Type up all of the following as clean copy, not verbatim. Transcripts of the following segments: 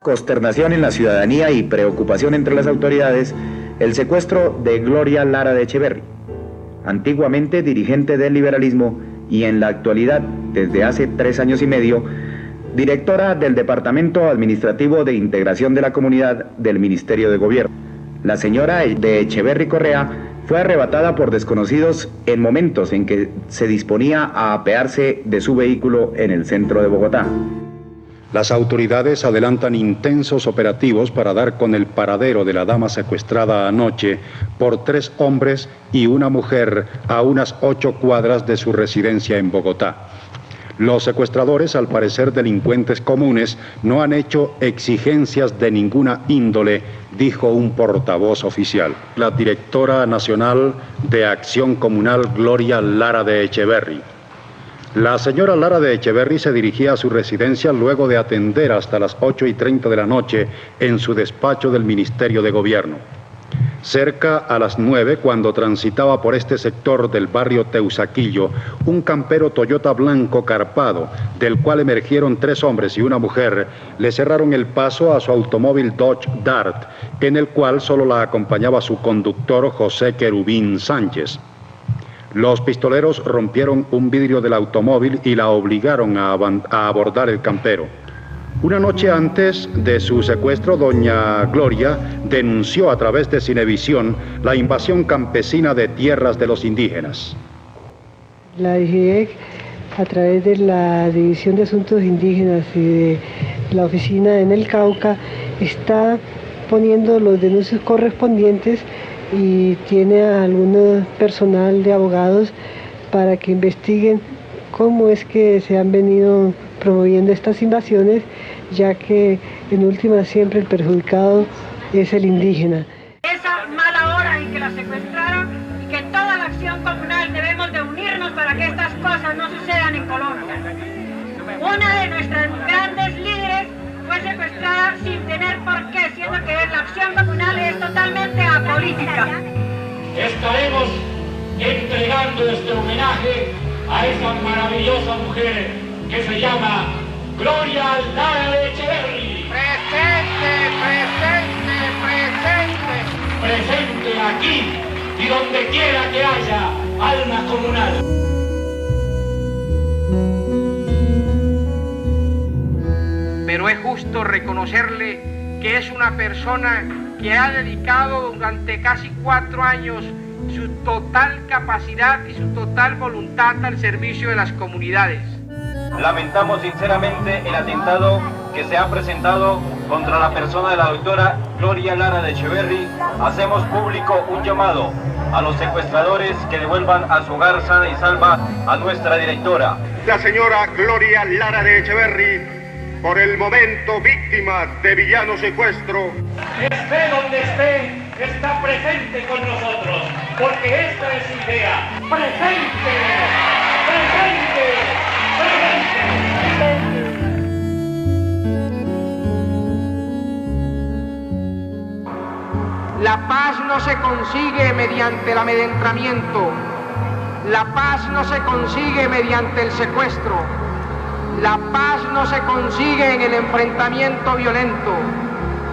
Consternación en la ciudadanía y preocupación entre las autoridades, el secuestro de Gloria Lara de Echeverri, antiguamente dirigente del liberalismo y en la actualidad, desde hace 3 años y medio, directora del Departamento Administrativo de Integración de la Comunidad del Ministerio de Gobierno. La señora de Echeverri Correa fue arrebatada por desconocidos en momentos en que se disponía a apearse de su vehículo en el centro de Bogotá. Las autoridades adelantan intensos operativos para dar con el paradero de la dama secuestrada anoche por 3 hombres y una mujer a unas 8 cuadras de su residencia en Bogotá. Los secuestradores, al parecer delincuentes comunes, no han hecho exigencias de ninguna índole, dijo un portavoz oficial. La directora nacional de Acción Comunal, Gloria Lara de Echeverri. La señora Lara de Echeverri se dirigía a su residencia luego de atender hasta las 8:30 de la noche en su despacho del Ministerio de Gobierno. Cerca a las 9, cuando transitaba por este sector del barrio Teusaquillo, un campero Toyota blanco carpado, del cual emergieron 3 hombres y una mujer, le cerraron el paso a su automóvil Dodge Dart, en el cual solo la acompañaba su conductor José Querubín Sánchez. Los pistoleros rompieron un vidrio del automóvil y la obligaron a abordar el campero. Una noche antes de su secuestro, doña Gloria denunció a través de Cinevisión la invasión campesina de tierras de los indígenas. La DGIEC, a través de la División de Asuntos Indígenas y de la oficina en el Cauca, está poniendo los denuncios correspondientes y tiene a algún personal de abogados para que investiguen cómo es que se han venido promoviendo estas invasiones, ya que en última siempre el perjudicado es el indígena. Esa mala hora en que la secuestraron y que toda la acción comunal debemos de unirnos para que estas cosas no sucedan en Colombia. Una de nuestras grandes líderes fue secuestrada sin tener por qué, siendo que la acción comunal es totalmente apolítica. Estaremos entregando este homenaje a esa maravillosa mujer que se llama Gloria Lara de Echeverri. Presente, presente, presente. Presente aquí y donde quiera que haya alma comunal. Pero es justo reconocerle que es una persona que ha dedicado durante casi 4 años su total capacidad y su total voluntad al servicio de las comunidades. Lamentamos sinceramente el atentado que se ha presentado contra la persona de la doctora Gloria Lara de Echeverri. Hacemos público un llamado a los secuestradores que devuelvan a su hogar sana y salva a nuestra directora. La señora Gloria Lara de Echeverri, por el momento víctima de villano secuestro. Esté donde esté, está presente con nosotros, porque esta es su idea. ¡Presente! ¡Presente! La paz no se consigue mediante el amedrentamiento. La paz no se consigue mediante el secuestro. La paz no se consigue en el enfrentamiento violento.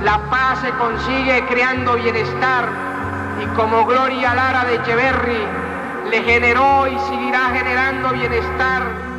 La paz se consigue creando bienestar, y como Gloria Lara de Echeverri le generó y seguirá generando bienestar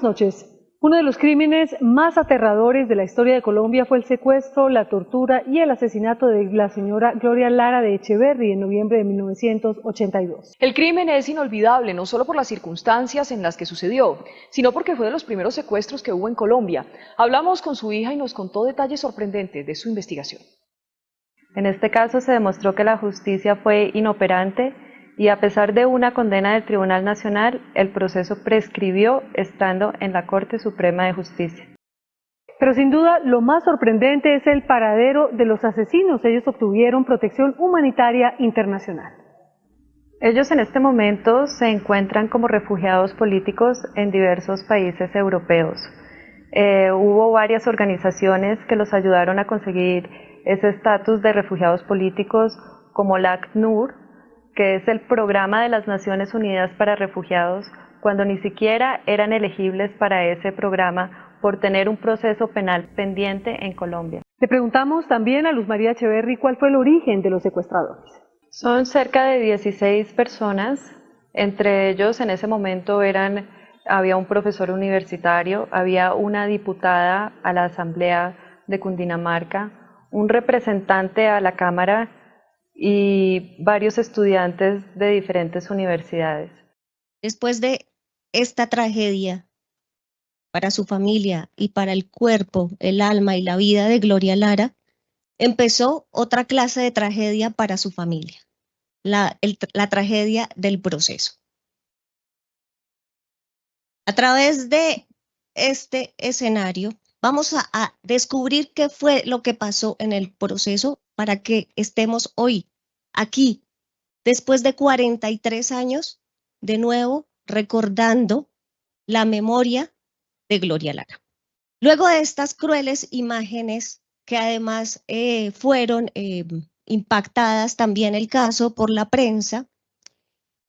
buenas noches. Uno de los crímenes más aterradores de la historia de Colombia fue el secuestro, la tortura y el asesinato de la señora Gloria Lara de Echeverri en noviembre de 1982. El crimen es inolvidable no solo por las circunstancias en las que sucedió, sino porque fue de los primeros secuestros que hubo en Colombia. Hablamos con su hija y nos contó detalles sorprendentes de su investigación. En este caso se demostró que la justicia fue inoperante y a pesar de una condena del Tribunal Nacional, el proceso prescribió estando en la Corte Suprema de Justicia. Pero sin duda lo más sorprendente es el paradero de los asesinos. Ellos obtuvieron protección humanitaria internacional. Ellos en este momento se encuentran como refugiados políticos en diversos países europeos. Hubo varias organizaciones que los ayudaron a conseguir ese estatus de refugiados políticos, como la ACNUR, que es el Programa de las Naciones Unidas para Refugiados, cuando ni siquiera eran elegibles para ese programa por tener un proceso penal pendiente en Colombia. Le preguntamos también a Luz María Echeverri cuál fue el origen de los secuestradores. Son cerca de 16 personas, entre ellos en ese momento había un profesor universitario, había una diputada a la Asamblea de Cundinamarca, un representante a la Cámara y varios estudiantes de diferentes universidades. Después de esta tragedia, para su familia y para el cuerpo, el alma y la vida de Gloria Lara, empezó otra clase de tragedia para su familia, la tragedia del proceso. A través de este escenario, vamos a descubrir qué fue lo que pasó en el proceso para que estemos hoy aquí, después de 43 años, de nuevo recordando la memoria de Gloria Lara. Luego de estas crueles imágenes, que además fueron impactadas también el caso por la prensa,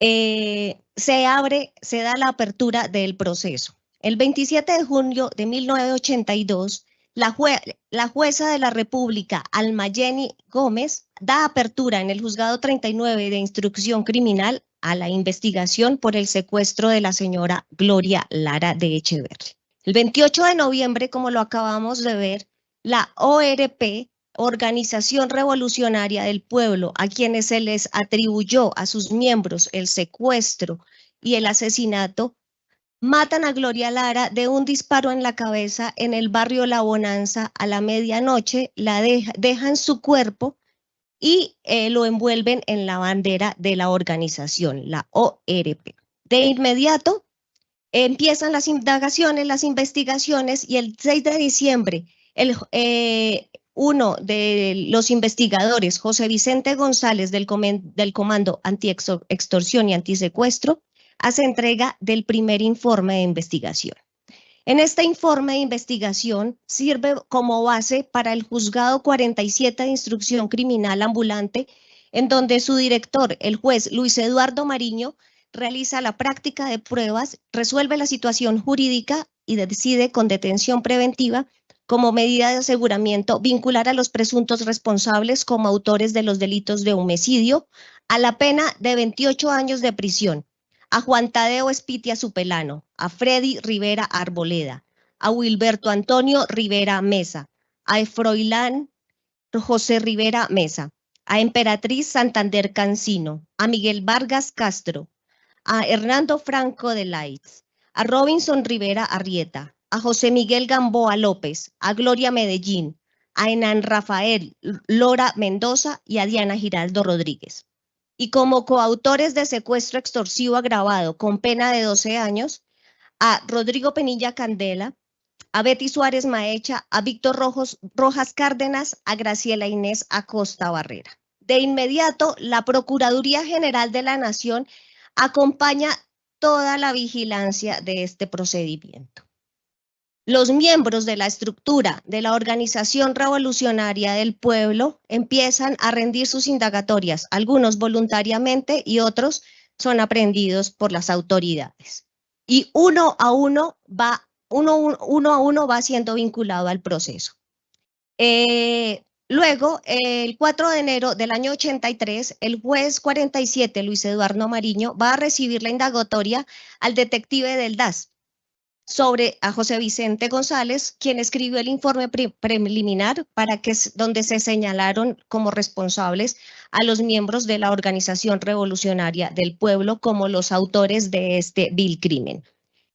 se da la apertura del proceso. El 27 de junio de 1982, la jueza de la República, Almayeni Gómez, da apertura en el juzgado 39 de instrucción criminal a la investigación por el secuestro de la señora Gloria Lara de Echeverri. El 28 de noviembre, como lo acabamos de ver, la ORP, Organización Revolucionaria del Pueblo, a quienes se les atribuyó a sus miembros el secuestro y el asesinato, matan a Gloria Lara de un disparo en la cabeza en el barrio La Bonanza a la medianoche, dejan su cuerpo y lo envuelven en la bandera de la organización, la ORP. De inmediato empiezan las indagaciones, las investigaciones, y el 6 de diciembre uno de los investigadores, José Vicente González del Comando Antiextorsión y Antisecuestro, hace entrega del primer informe de investigación. En este informe de investigación sirve como base para el juzgado 47 de instrucción criminal ambulante, en donde su director, el juez Luis Eduardo Mariño, realiza la práctica de pruebas, resuelve la situación jurídica y decide con detención preventiva como medida de aseguramiento vincular a los presuntos responsables como autores de los delitos de homicidio a la pena de 28 años de prisión, a Juan Tadeo Espitia Supelano, a Freddy Rivera Arboleda, a Wilberto Antonio Rivera Mesa, a Efroilán José Rivera Mesa, a Emperatriz Santander Cancino, a Miguel Vargas Castro, a Hernando Franco de Laitz, a Robinson Rivera Arrieta, a José Miguel Gamboa López, a Gloria Medellín, a Enan Rafael Lora Mendoza y a Diana Giraldo Rodríguez. Y como coautores de secuestro extorsivo agravado con pena de 12 años, a Rodrigo Penilla Candela, a Betty Suárez Maecha, a Víctor Rojas Cárdenas, a Graciela Inés Acosta Barrera. De inmediato, la Procuraduría General de la Nación acompaña toda la vigilancia de este procedimiento. Los miembros de la estructura de la Organización Revolucionaria del Pueblo empiezan a rendir sus indagatorias, algunos voluntariamente y otros son aprehendidos por las autoridades. Y uno a uno va siendo vinculado al proceso. Luego, el 4 de enero del año 83, el juez 47, Luis Eduardo Mariño, va a recibir la indagatoria al detective del DAS, sobre a José Vicente González, quien escribió el informe preliminar donde se señalaron como responsables a los miembros de la Organización Revolucionaria del Pueblo como los autores de este vil crimen.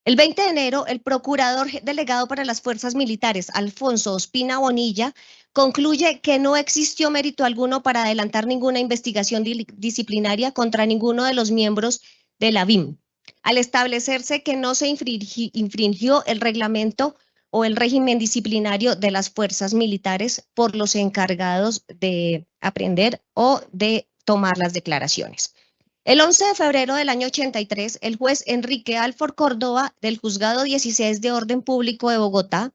El 20 de enero, el procurador delegado para las fuerzas militares, Alfonso Ospina Bonilla, concluye que no existió mérito alguno para adelantar ninguna investigación disciplinaria contra ninguno de los miembros de la BIM, al establecerse que no se infringió el reglamento o el régimen disciplinario de las fuerzas militares por los encargados de aprender o de tomar las declaraciones. El 11 de febrero del año 83, el juez Enrique Alford Córdoba del Juzgado 16 de Orden Público de Bogotá,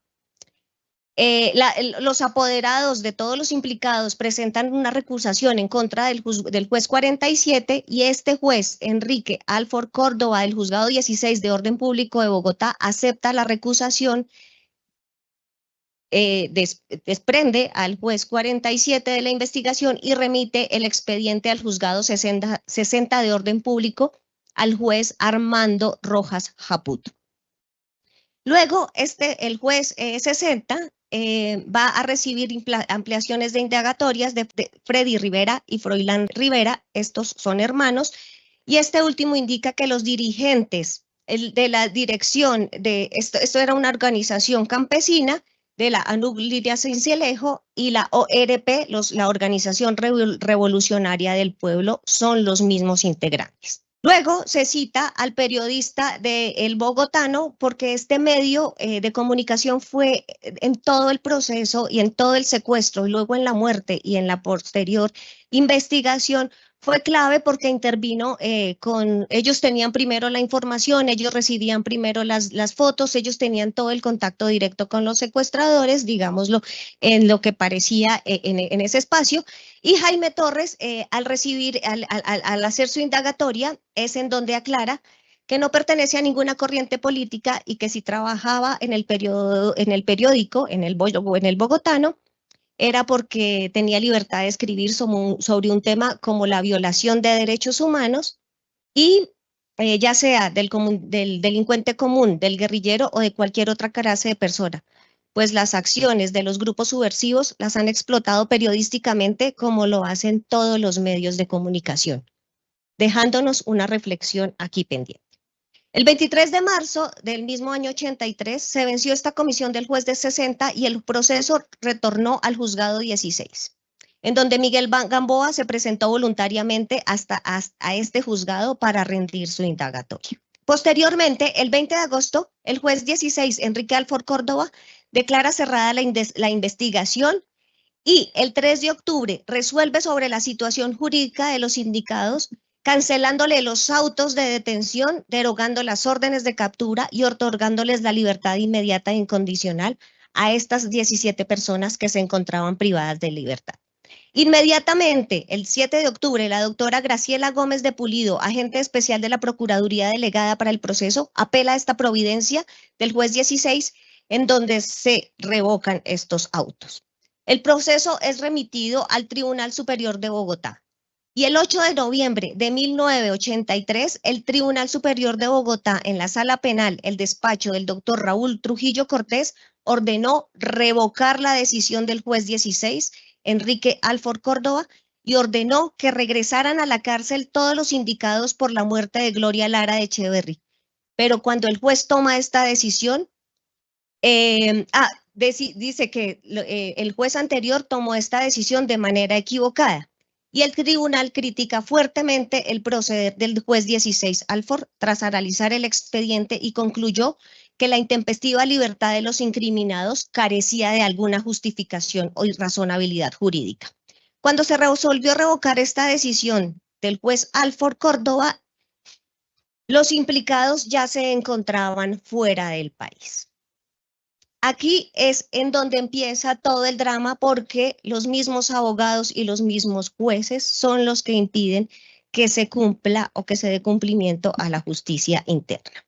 los apoderados de todos los implicados presentan una recusación en contra del juez 47 y este juez, Enrique Alford Córdoba del Juzgado 16 de Orden Público de Bogotá, acepta la recusación, desprende al juez 47 de la investigación y remite el expediente al Juzgado 60 de Orden Público al juez Armando Rojas Japut. Luego, el juez 60 va a recibir ampliaciones de indagatorias de Freddy Rivera y Froilán Rivera, estos son hermanos, y este último indica que los dirigentes de la dirección de esto era una organización campesina de la ANUC Lidia Cincelejo y la ORP, la Organización Revolucionaria del Pueblo, son los mismos integrantes. Luego se cita al periodista de El Bogotano porque este medio de comunicación fue en todo el proceso y en todo el secuestro y luego en la muerte y en la posterior investigación fue clave porque intervino ellos tenían primero la información, ellos recibían primero las fotos, ellos tenían todo el contacto directo con los secuestradores, digámoslo, en lo que parecía en ese espacio. Y Jaime Torres, al hacer su indagatoria, es en donde aclara que no pertenece a ninguna corriente política y que si trabajaba en el periódico, en el Bogotano, era porque tenía libertad de escribir sobre un tema como la violación de derechos humanos y ya sea del delincuente común, del guerrillero o de cualquier otra clase de persona, pues las acciones de los grupos subversivos las han explotado periodísticamente como lo hacen todos los medios de comunicación, dejándonos una reflexión aquí pendiente. El 23 de marzo del mismo año 83 se venció esta comisión del juez de 60 y el proceso retornó al juzgado 16, en donde Miguel Gamboa se presentó voluntariamente a este juzgado para rendir su indagatoria. Posteriormente, el 20 de agosto, el juez 16, Enrique Alford Córdoba, declara cerrada la investigación y el 3 de octubre resuelve sobre la situación jurídica de los indicados, cancelándole los autos de detención, derogando las órdenes de captura y otorgándoles la libertad inmediata e incondicional a estas 17 personas que se encontraban privadas de libertad. Inmediatamente, el 7 de octubre, la doctora Graciela Gómez de Pulido, agente especial de la Procuraduría Delegada para el Proceso, apela a esta providencia del juez 16, en donde se revocan estos autos. El proceso es remitido al Tribunal Superior de Bogotá. Y el 8 de noviembre de 1983, el Tribunal Superior de Bogotá, en la Sala Penal, el despacho del doctor Raúl Trujillo Cortés, ordenó revocar la decisión del juez 16, Enrique Alford Córdoba, y ordenó que regresaran a la cárcel todos los indicados por la muerte de Gloria Lara de Echeverry. Pero cuando el juez toma esta decisión, dice que el juez anterior tomó esta decisión de manera equivocada. Y el tribunal critica fuertemente el proceder del juez 16 Alford tras analizar el expediente y concluyó que la intempestiva libertad de los incriminados carecía de alguna justificación o razonabilidad jurídica. Cuando se resolvió revocar esta decisión del juez Alford Córdoba, los implicados ya se encontraban fuera del país. Aquí es en donde empieza todo el drama porque los mismos abogados y los mismos jueces son los que impiden que se cumpla o que se dé cumplimiento a la justicia interna.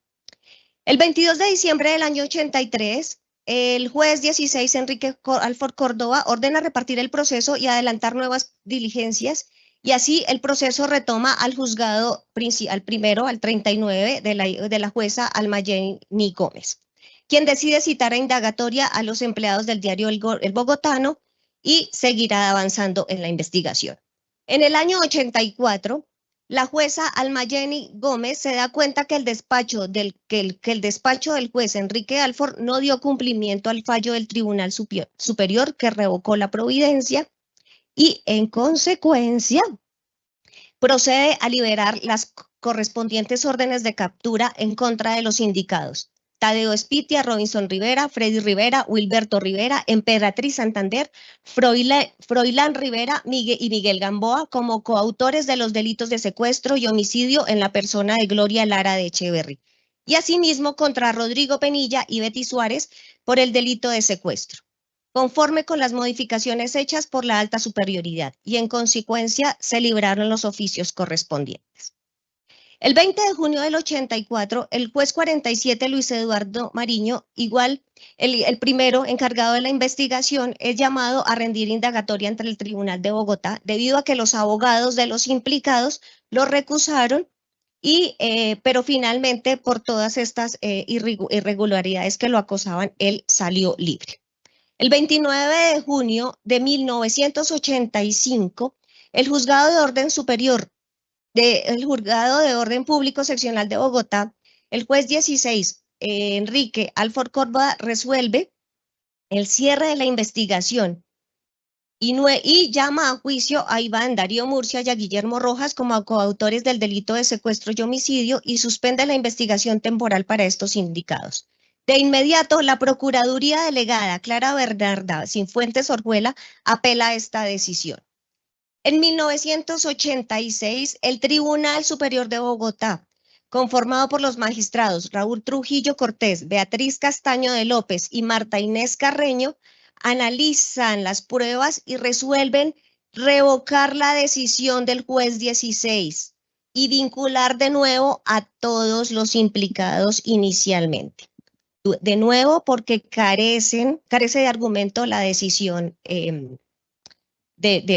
El 22 de diciembre del año 83, el juez 16, Enrique Alford Córdoba, ordena repartir el proceso y adelantar nuevas diligencias y así el proceso retoma al juzgado al 39 de la jueza Almayeni Gómez. quien decide citar a indagatoria a los empleados del diario El Bogotano y seguirá avanzando en la investigación. En el año 84, la jueza Almayeni Gómez se da cuenta que el despacho del juez Enrique Alford no dio cumplimiento al fallo del Tribunal Superior que revocó la providencia y, en consecuencia, procede a liberar las correspondientes órdenes de captura en contra de los indicados: Tadeo Espitia, Robinson Rivera, Freddy Rivera, Wilberto Rivera, Emperatriz Santander, Froilán Rivera y Miguel Gamboa como coautores de los delitos de secuestro y homicidio en la persona de Gloria Lara de Echeverry, y asimismo contra Rodrigo Penilla y Betty Suárez por el delito de secuestro, conforme con las modificaciones hechas por la alta superioridad, y en consecuencia se libraron los oficios correspondientes. El 20 de junio del 84, el juez 47 Luis Eduardo Mariño, igual el primero encargado de la investigación, es llamado a rendir indagatoria ante el Tribunal de Bogotá debido a que los abogados de los implicados lo recusaron, pero finalmente por todas estas irregularidades que lo acosaban, él salió libre. El 29 de junio de 1985, el Juzgado de Orden Superior del Juzgado de Orden Público Seccional de Bogotá, el juez 16, Enrique Alford Córdoba, resuelve el cierre de la investigación y llama a juicio a Iván Darío Murcia y a Guillermo Rojas como coautores del delito de secuestro y homicidio y suspende la investigación temporal para estos indicados. De inmediato, la Procuraduría Delegada Clara Bernarda Cifuentes Orjuela apela a esta decisión. En 1986, el Tribunal Superior de Bogotá, conformado por los magistrados Raúl Trujillo Cortés, Beatriz Castaño de López y Marta Inés Carreño, analizan las pruebas y resuelven revocar la decisión del juez 16 y vincular de nuevo a todos los implicados inicialmente. De nuevo, porque carece de argumento la decisión del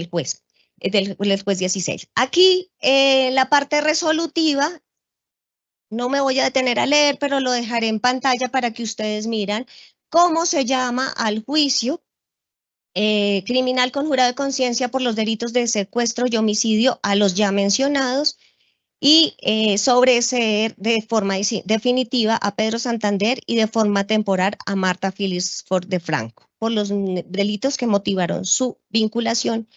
juez. Del juez 16. Aquí, la parte resolutiva, no me voy a detener a leer, pero lo dejaré en pantalla para que ustedes miran cómo se llama al juicio criminal con jurado de conciencia por los delitos de secuestro y homicidio a los ya mencionados y sobreseer de forma definitiva a Pedro Santander y de forma temporal a Marta Phillips Ford de Franco por los delitos que motivaron su vinculación,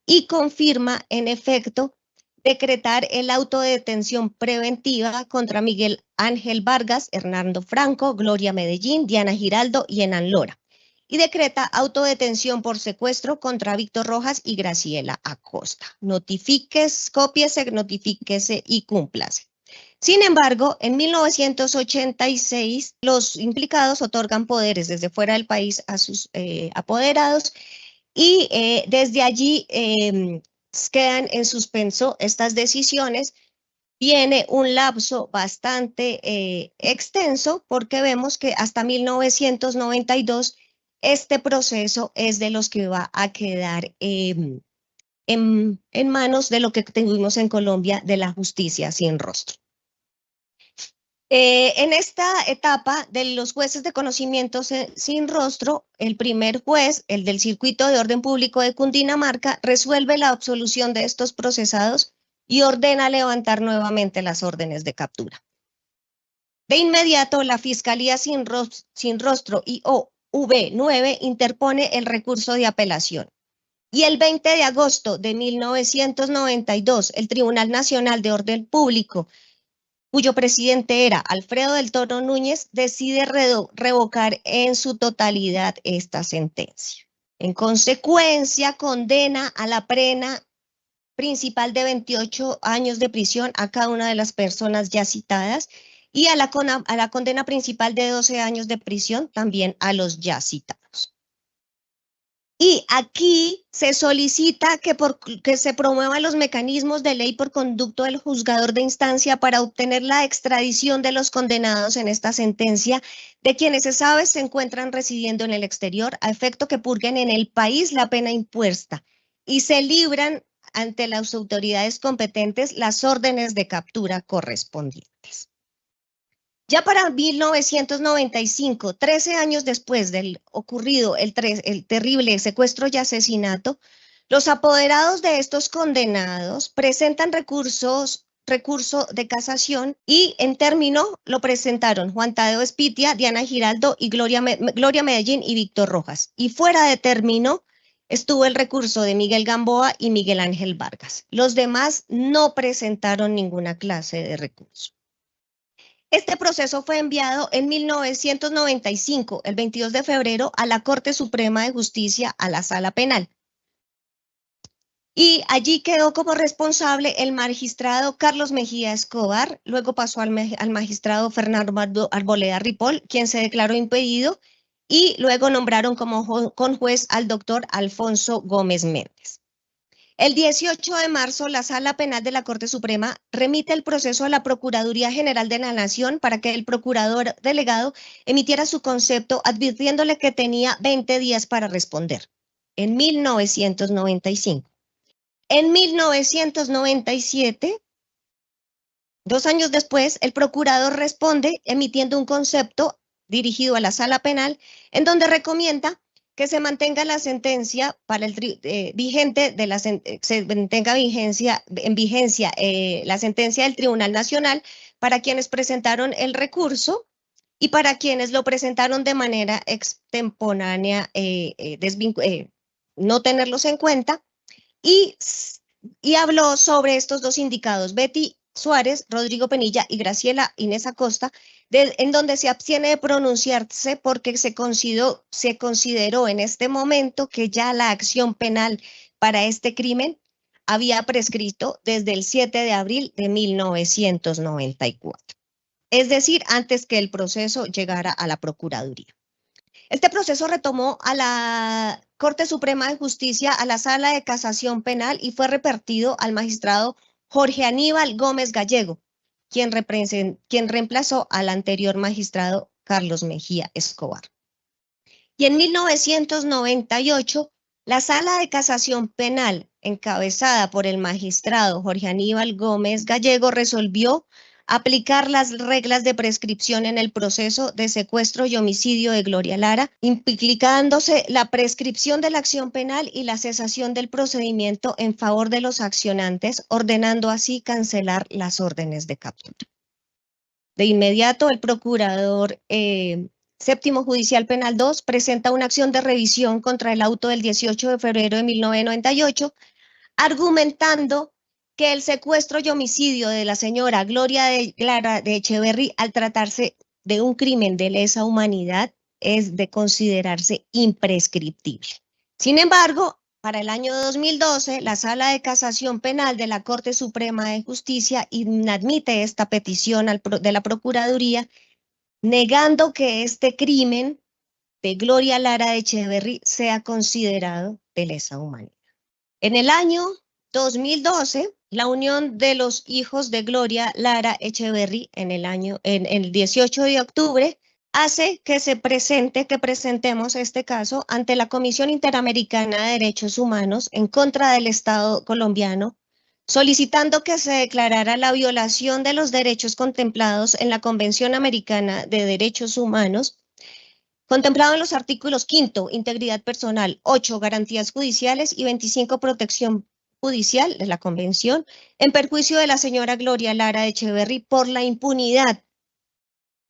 y confirma, en efecto, decretar el auto de detención preventiva contra Miguel Ángel Vargas, Hernando Franco, Gloria Medellín, Diana Giraldo y Enan Lora, y decreta auto de detención por secuestro contra Víctor Rojas y Graciela Acosta. Cópiese, notifíquese y cúmplase. Sin embargo, en 1986, los implicados otorgan poderes desde fuera del país a sus apoderados, y desde allí quedan en suspenso estas decisiones. Viene un lapso bastante extenso porque vemos que hasta 1992 este proceso es de los que va a quedar en manos de lo que tuvimos en Colombia de la justicia sin rostro. En esta etapa de los jueces de conocimiento sin rostro, el primer juez, el del Circuito de Orden Público de Cundinamarca, resuelve la absolución de estos procesados y ordena levantar nuevamente las órdenes de captura. De inmediato, la Fiscalía sin rostro IOV9 interpone el recurso de apelación. Y el 20 de agosto de 1992, el Tribunal Nacional de Orden Público, cuyo presidente era Alfredo del Toro Núñez, decide revocar en su totalidad esta sentencia. En consecuencia, condena a la pena principal de 28 años de prisión a cada una de las personas ya citadas y a la condena principal de 12 años de prisión también a los ya citados. Y aquí se solicita que se promuevan los mecanismos de ley por conducto del juzgador de instancia para obtener la extradición de los condenados en esta sentencia, de quienes se sabe se encuentran residiendo en el exterior, a efecto que purguen en el país la pena impuesta y se libran ante las autoridades competentes las órdenes de captura correspondientes. Ya para 1995, 13 años después del ocurrido el terrible secuestro y asesinato, los apoderados de estos condenados presentan recurso de casación y en término lo presentaron Juan Tadeo Espitia, Diana Giraldo y Gloria Medellín y Víctor Rojas. Y fuera de término estuvo el recurso de Miguel Gamboa y Miguel Ángel Vargas. Los demás no presentaron ninguna clase de recurso. Este proceso fue enviado en 1995, el 22 de febrero, a la Corte Suprema de Justicia, a la Sala Penal. Y allí quedó como responsable el magistrado Carlos Mejía Escobar, luego pasó al magistrado Fernando Arboleda Ripoll, quien se declaró impedido, y luego nombraron como conjuez al doctor Alfonso Gómez Méndez. El 18 de marzo, la Sala Penal de la Corte Suprema remite el proceso a la Procuraduría General de la Nación para que el procurador delegado emitiera su concepto, advirtiéndole que tenía 20 días para responder, en 1995. En 1997, 2 años después, el procurador responde emitiendo un concepto dirigido a la Sala Penal, en donde recomienda que se mantenga la sentencia para el vigente de la se mantenga en vigencia la sentencia del Tribunal Nacional para quienes presentaron el recurso y para quienes lo presentaron de manera extemporánea, no tenerlos en cuenta, y habló sobre estos dos indicados, Betty Suárez, Rodrigo Penilla y Graciela Inés Acosta, en donde se abstiene de pronunciarse porque se consideró en este momento que ya la acción penal para este crimen había prescrito desde el 7 de abril de 1994, es decir, antes que el proceso llegara a la Procuraduría. Este proceso retomó a la Corte Suprema de Justicia, a la Sala de Casación Penal, y fue repartido al magistrado Jorge Aníbal Gómez Gallego, quien reemplazó al anterior magistrado Carlos Mejía Escobar. Y en 1998, la Sala de Casación Penal, encabezada por el magistrado Jorge Aníbal Gómez Gallego, resolvió aplicar las reglas de prescripción en el proceso de secuestro y homicidio de Gloria Lara, implicándose la prescripción de la acción penal y la cesación del procedimiento en favor de los accionantes, ordenando así cancelar las órdenes de captura. De inmediato, el procurador séptimo judicial penal 2 presenta una acción de revisión contra el auto del 18 de febrero de 1998, argumentando que el secuestro y homicidio de la señora Gloria Lara de Echeverry, al tratarse de un crimen de lesa humanidad, es de considerarse imprescriptible. Sin embargo, para el año 2012, la Sala de Casación Penal de la Corte Suprema de Justicia inadmite esta petición de la Procuraduría, negando que este crimen de Gloria Lara de Echeverry sea considerado de lesa humanidad. En el año 2012, la unión de los hijos de Gloria Lara Echeverry en el 18 de octubre hace que presentemos este caso ante la Comisión Interamericana de Derechos Humanos en contra del Estado colombiano, solicitando que se declarara la violación de los derechos contemplados en la Convención Americana de Derechos Humanos, contemplado en los artículos 5, integridad personal, 8, garantías judiciales y 25, protección judicial de la Convención, en perjuicio de la señora Gloria Lara de Echeverry por la impunidad,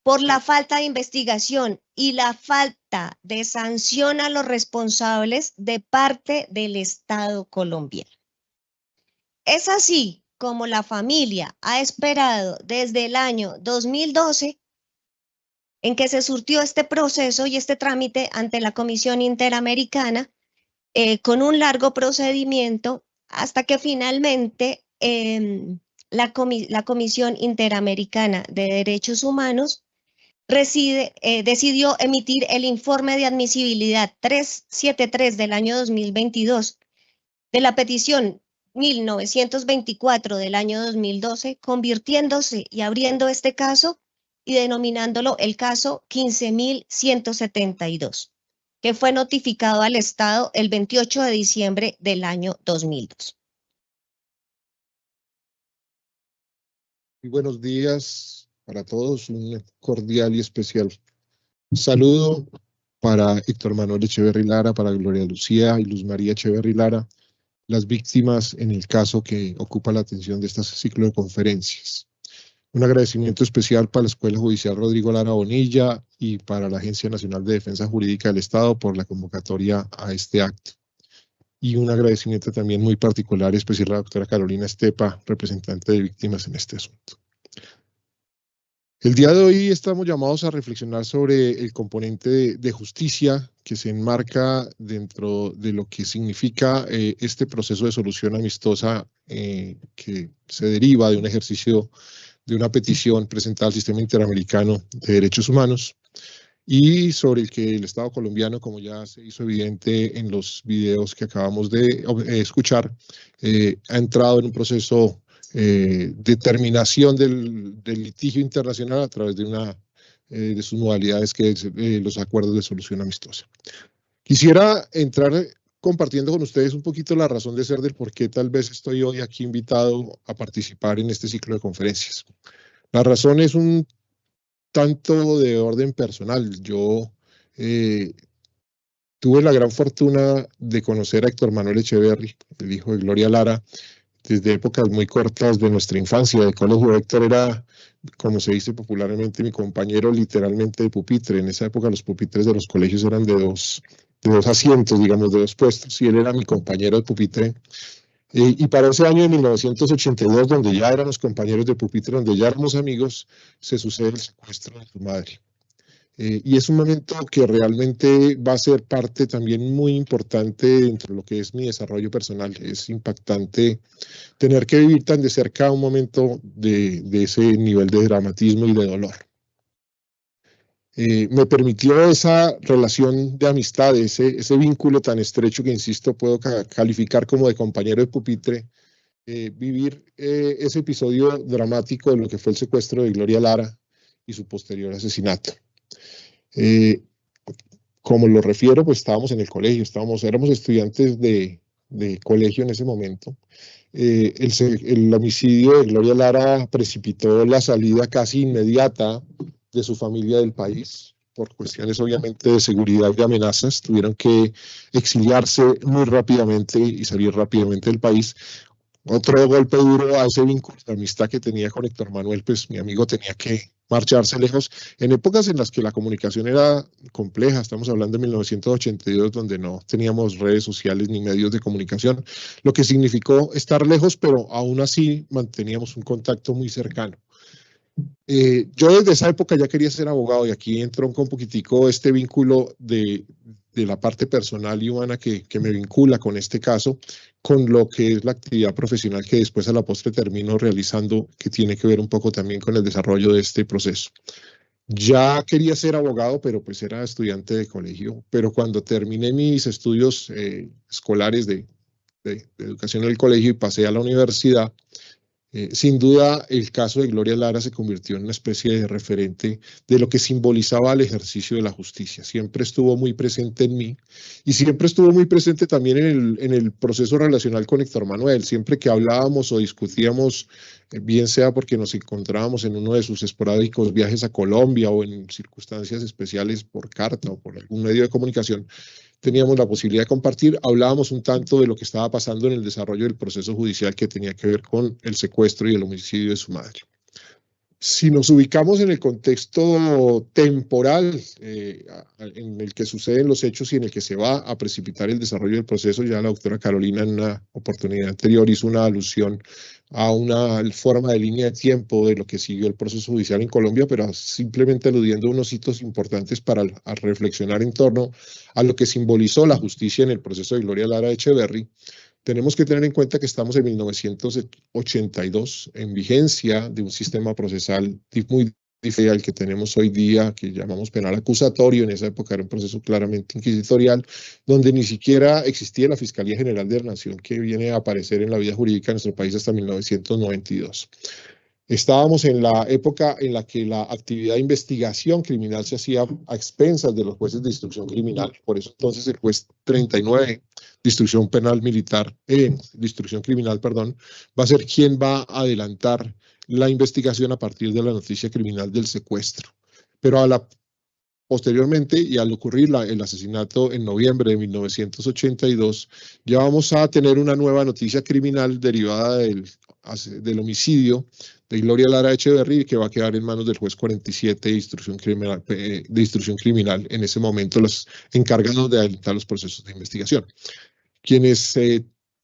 por la falta de investigación y la falta de sanción a los responsables de parte del Estado colombiano. Es así como la familia ha esperado desde el año 2012 en que se surtió este proceso y este trámite ante la Comisión Interamericana con un largo procedimiento, hasta que finalmente la Comisión Interamericana de Derechos Humanos decidió emitir el informe de admisibilidad 373 del año 2022 de la petición 1924 del año 2012, convirtiéndose y abriendo este caso y denominándolo el caso 15.172. Que fue notificado al Estado el 28 de diciembre del año 2002. Muy buenos días para todos un cordial y especial saludo para Héctor Manuel Echeverry Lara, para Gloria Lucía y Luz María Echeverry Lara, las víctimas en el caso que ocupa la atención de este ciclo de conferencias. Un agradecimiento especial para la Escuela Judicial Rodrigo Lara Bonilla y para la Agencia Nacional de Defensa Jurídica del Estado por la convocatoria a este acto. Y un agradecimiento también muy particular y especial a la doctora Carolina Estepa, representante de víctimas en este asunto. El día de hoy estamos llamados a reflexionar sobre el componente de justicia que se enmarca dentro de lo que significa este proceso de solución amistosa que se deriva de un ejercicio de una petición presentada al Sistema Interamericano de Derechos Humanos y sobre el que el Estado colombiano, como ya se hizo evidente en los videos que acabamos de escuchar, ha entrado en un proceso de terminación del litigio internacional a través de sus modalidades, que es los acuerdos de solución amistosa. Quisiera entrar compartiendo con ustedes un poquito la razón de ser del por qué tal vez estoy hoy aquí invitado a participar en este ciclo de conferencias. La razón es un tanto de orden personal. Yo tuve la gran fortuna de conocer a Héctor Manuel Echeverry, el hijo de Gloria Lara, desde épocas muy cortas de nuestra infancia. De colegio, Héctor era, como se dice popularmente, mi compañero literalmente de pupitre. En esa época los pupitres de los colegios eran de dos asientos, digamos, de dos puestos, y él era mi compañero de pupitre. Y para ese año de 1982, donde ya éramos compañeros de pupitre, donde ya éramos amigos, se sucede el secuestro de su madre. Y es un momento que realmente va a ser parte también muy importante dentro de lo que es mi desarrollo personal. Es impactante tener que vivir tan de cerca un momento de ese nivel de dramatismo y de dolor. Me permitió esa relación de amistad, ese vínculo tan estrecho que, insisto, puedo calificar como de compañero de pupitre, vivir ese episodio dramático de lo que fue el secuestro de Gloria Lara y su posterior asesinato. Como lo refiero, pues estábamos en el colegio, éramos estudiantes de colegio en ese momento. El homicidio de Gloria Lara precipitó la salida casi inmediata de su familia del país. Por cuestiones obviamente de seguridad y de amenazas, tuvieron que exiliarse muy rápidamente y salir rápidamente del país. Otro golpe duro a ese vínculo de amistad que tenía con Héctor Manuel, pues mi amigo tenía que marcharse lejos en épocas en las que la comunicación era compleja. Estamos hablando de 1982, donde no teníamos redes sociales ni medios de comunicación, lo que significó estar lejos, pero aún así manteníamos un contacto muy cercano. Yo desde esa época ya quería ser abogado, y aquí entró un poquitico este vínculo de la parte personal y humana que me vincula con este caso, con lo que es la actividad profesional que después a la postre termino realizando, que tiene que ver un poco también con el desarrollo de este proceso. Ya quería ser abogado, pero pues era estudiante de colegio, pero cuando terminé mis estudios escolares de educación en el colegio y pasé a la universidad, sin duda el caso de Gloria Lara se convirtió en una especie de referente de lo que simbolizaba el ejercicio de la justicia. Siempre estuvo muy presente en mí y siempre estuvo muy presente también en el proceso relacional con Héctor Manuel. Siempre que hablábamos o discutíamos, bien sea porque nos encontrábamos en uno de sus esporádicos viajes a Colombia o en circunstancias especiales por carta o por algún medio de comunicación, teníamos la posibilidad de compartir, hablábamos un tanto de lo que estaba pasando en el desarrollo del proceso judicial que tenía que ver con el secuestro y el homicidio de su madre. Si nos ubicamos en el contexto temporal en el que suceden los hechos y en el que se va a precipitar el desarrollo del proceso, ya la doctora Carolina en una oportunidad anterior hizo una alusión a una forma de línea de tiempo de lo que siguió el proceso judicial en Colombia, pero simplemente aludiendo a unos hitos importantes para reflexionar en torno a lo que simbolizó la justicia en el proceso de Gloria Lara Echeverry. Tenemos que tener en cuenta que estamos en 1982, en vigencia de un sistema procesal muy diferente al que tenemos hoy día, que llamamos penal acusatorio. En esa época era un proceso claramente inquisitorial, donde ni siquiera existía la Fiscalía General de la Nación, que viene a aparecer en la vida jurídica de nuestro país hasta 1992. Estábamos en la época en la que la actividad de investigación criminal se hacía a expensas de los jueces de instrucción criminal. Por eso entonces el juez 39 de instrucción penal militar, de instrucción criminal, perdón, va a ser quien va a adelantar la investigación a partir de la noticia criminal del secuestro. Pero posteriormente, y al ocurrir el asesinato en noviembre de 1982, ya vamos a tener una nueva noticia criminal derivada del homicidio de Gloria Lara Echeverry, que va a quedar en manos del juez 47 de instrucción criminal, en ese momento los encargados de adelantar los procesos de investigación. Quienes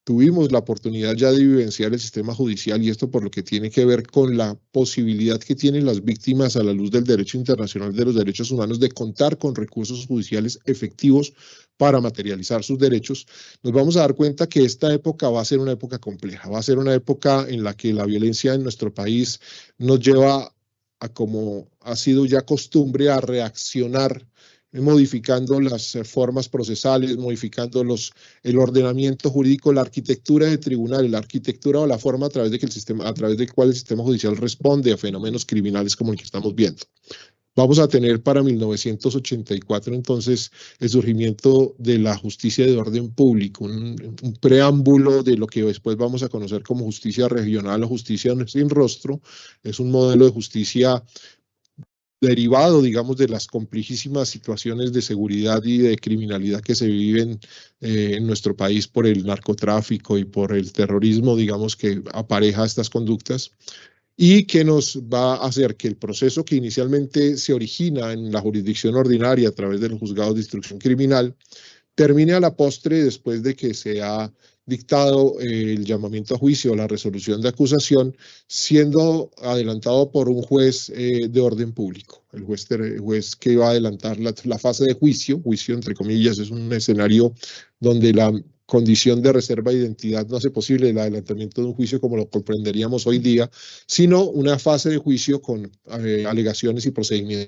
tuvimos la oportunidad ya de vivenciar el sistema judicial, y esto por lo que tiene que ver con la posibilidad que tienen las víctimas a la luz del derecho internacional de los derechos humanos de contar con recursos judiciales efectivos para materializar sus derechos, nos vamos a dar cuenta que esta época va a ser una época compleja, va a ser una época en la que la violencia en nuestro país nos lleva a, como ha sido ya costumbre, a reaccionar modificando las formas procesales, modificando el ordenamiento jurídico, la arquitectura de tribunales, la arquitectura o la forma a través de cual el sistema judicial responde a fenómenos criminales como el que estamos viendo. Vamos a tener para 1984 entonces el surgimiento de la justicia de orden público, un preámbulo de lo que después vamos a conocer como justicia regional o justicia sin rostro. Es un modelo de justicia derivado, digamos, de las complejísimas situaciones de seguridad y de criminalidad que se viven en nuestro país por el narcotráfico y por el terrorismo, digamos, que apareja estas conductas, y que nos va a hacer que el proceso que inicialmente se origina en la jurisdicción ordinaria a través de los juzgados de instrucción criminal termine a la postre, después de que se ha dictado el llamamiento a juicio o la resolución de acusación, siendo adelantado por un juez de orden público. El juez que va a adelantar la fase de juicio entre comillas, es un escenario donde la condición de reserva de identidad no hace posible el adelantamiento de un juicio como lo comprenderíamos hoy día, sino una fase de juicio con alegaciones y procedimientos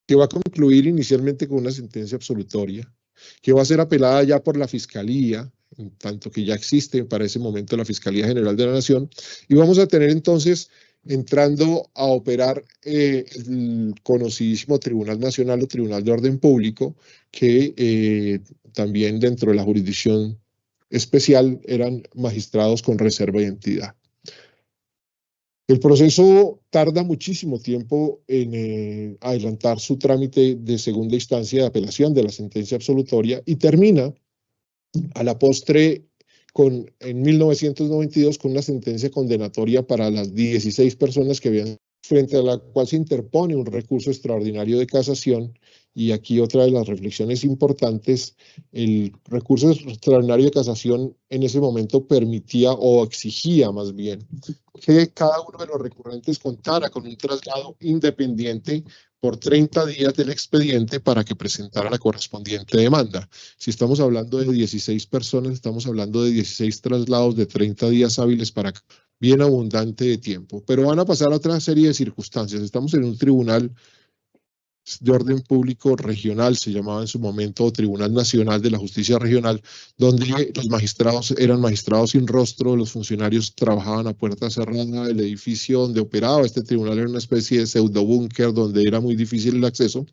que va a concluir inicialmente con una sentencia absolutoria, que va a ser apelada ya por la Fiscalía, en tanto que ya existe para ese momento la Fiscalía General de la Nación, y vamos a tener entonces entrando a operar el conocidísimo Tribunal Nacional o Tribunal de Orden Público, que también dentro de la jurisdicción especial eran magistrados con reserva de identidad. El proceso tarda muchísimo tiempo en adelantar su trámite de segunda instancia de apelación de la sentencia absolutoria y termina a la postre en 1992 con una sentencia condenatoria para las 16 personas que habían, frente a la cual se interpone un recurso extraordinario de casación. Y aquí otra de las reflexiones importantes: el recurso extraordinario de casación en ese momento permitía o exigía más bien que cada uno de los recurrentes contara con un traslado independiente por 30 días del expediente para que presentara la correspondiente demanda. Si estamos hablando de 16 personas, estamos hablando de 16 traslados de 30 días hábiles para bien abundante de tiempo. Pero van a pasar a otra serie de circunstancias. Estamos en un tribunal de orden público regional, se llamaba en su momento, o Tribunal Nacional de la Justicia Regional, donde los magistrados eran magistrados sin rostro, los funcionarios trabajaban a puerta cerrada, el edificio donde operaba este tribunal era una especie de pseudobúnker donde era muy difícil el acceso,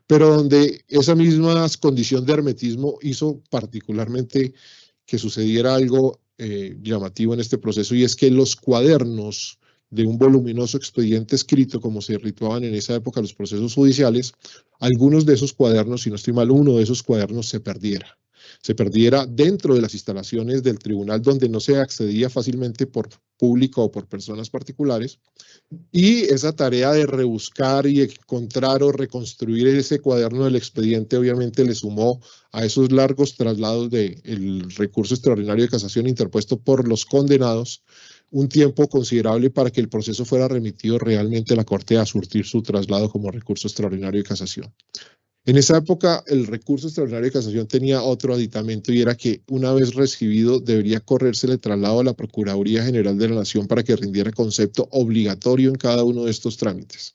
pero donde esa misma condición de hermetismo hizo particularmente que sucediera algo llamativo en este proceso, y es que los cuadernos de un voluminoso expediente escrito, como se rituaban en esa época los procesos judiciales, algunos de esos cuadernos, si no estoy mal, uno de esos cuadernos se perdiera dentro de las instalaciones del tribunal, donde no se accedía fácilmente por público o por personas particulares, y esa tarea de rebuscar y encontrar o reconstruir ese cuaderno del expediente obviamente le sumó a esos largos traslados del recurso extraordinario de casación interpuesto por los condenados un tiempo considerable para que el proceso fuera remitido realmente a la Corte a surtir su traslado como recurso extraordinario de casación. En esa época, el recurso extraordinario de casación tenía otro aditamento, y era que una vez recibido debería correrse el traslado a la Procuraduría General de la Nación para que rindiera concepto obligatorio en cada uno de estos trámites.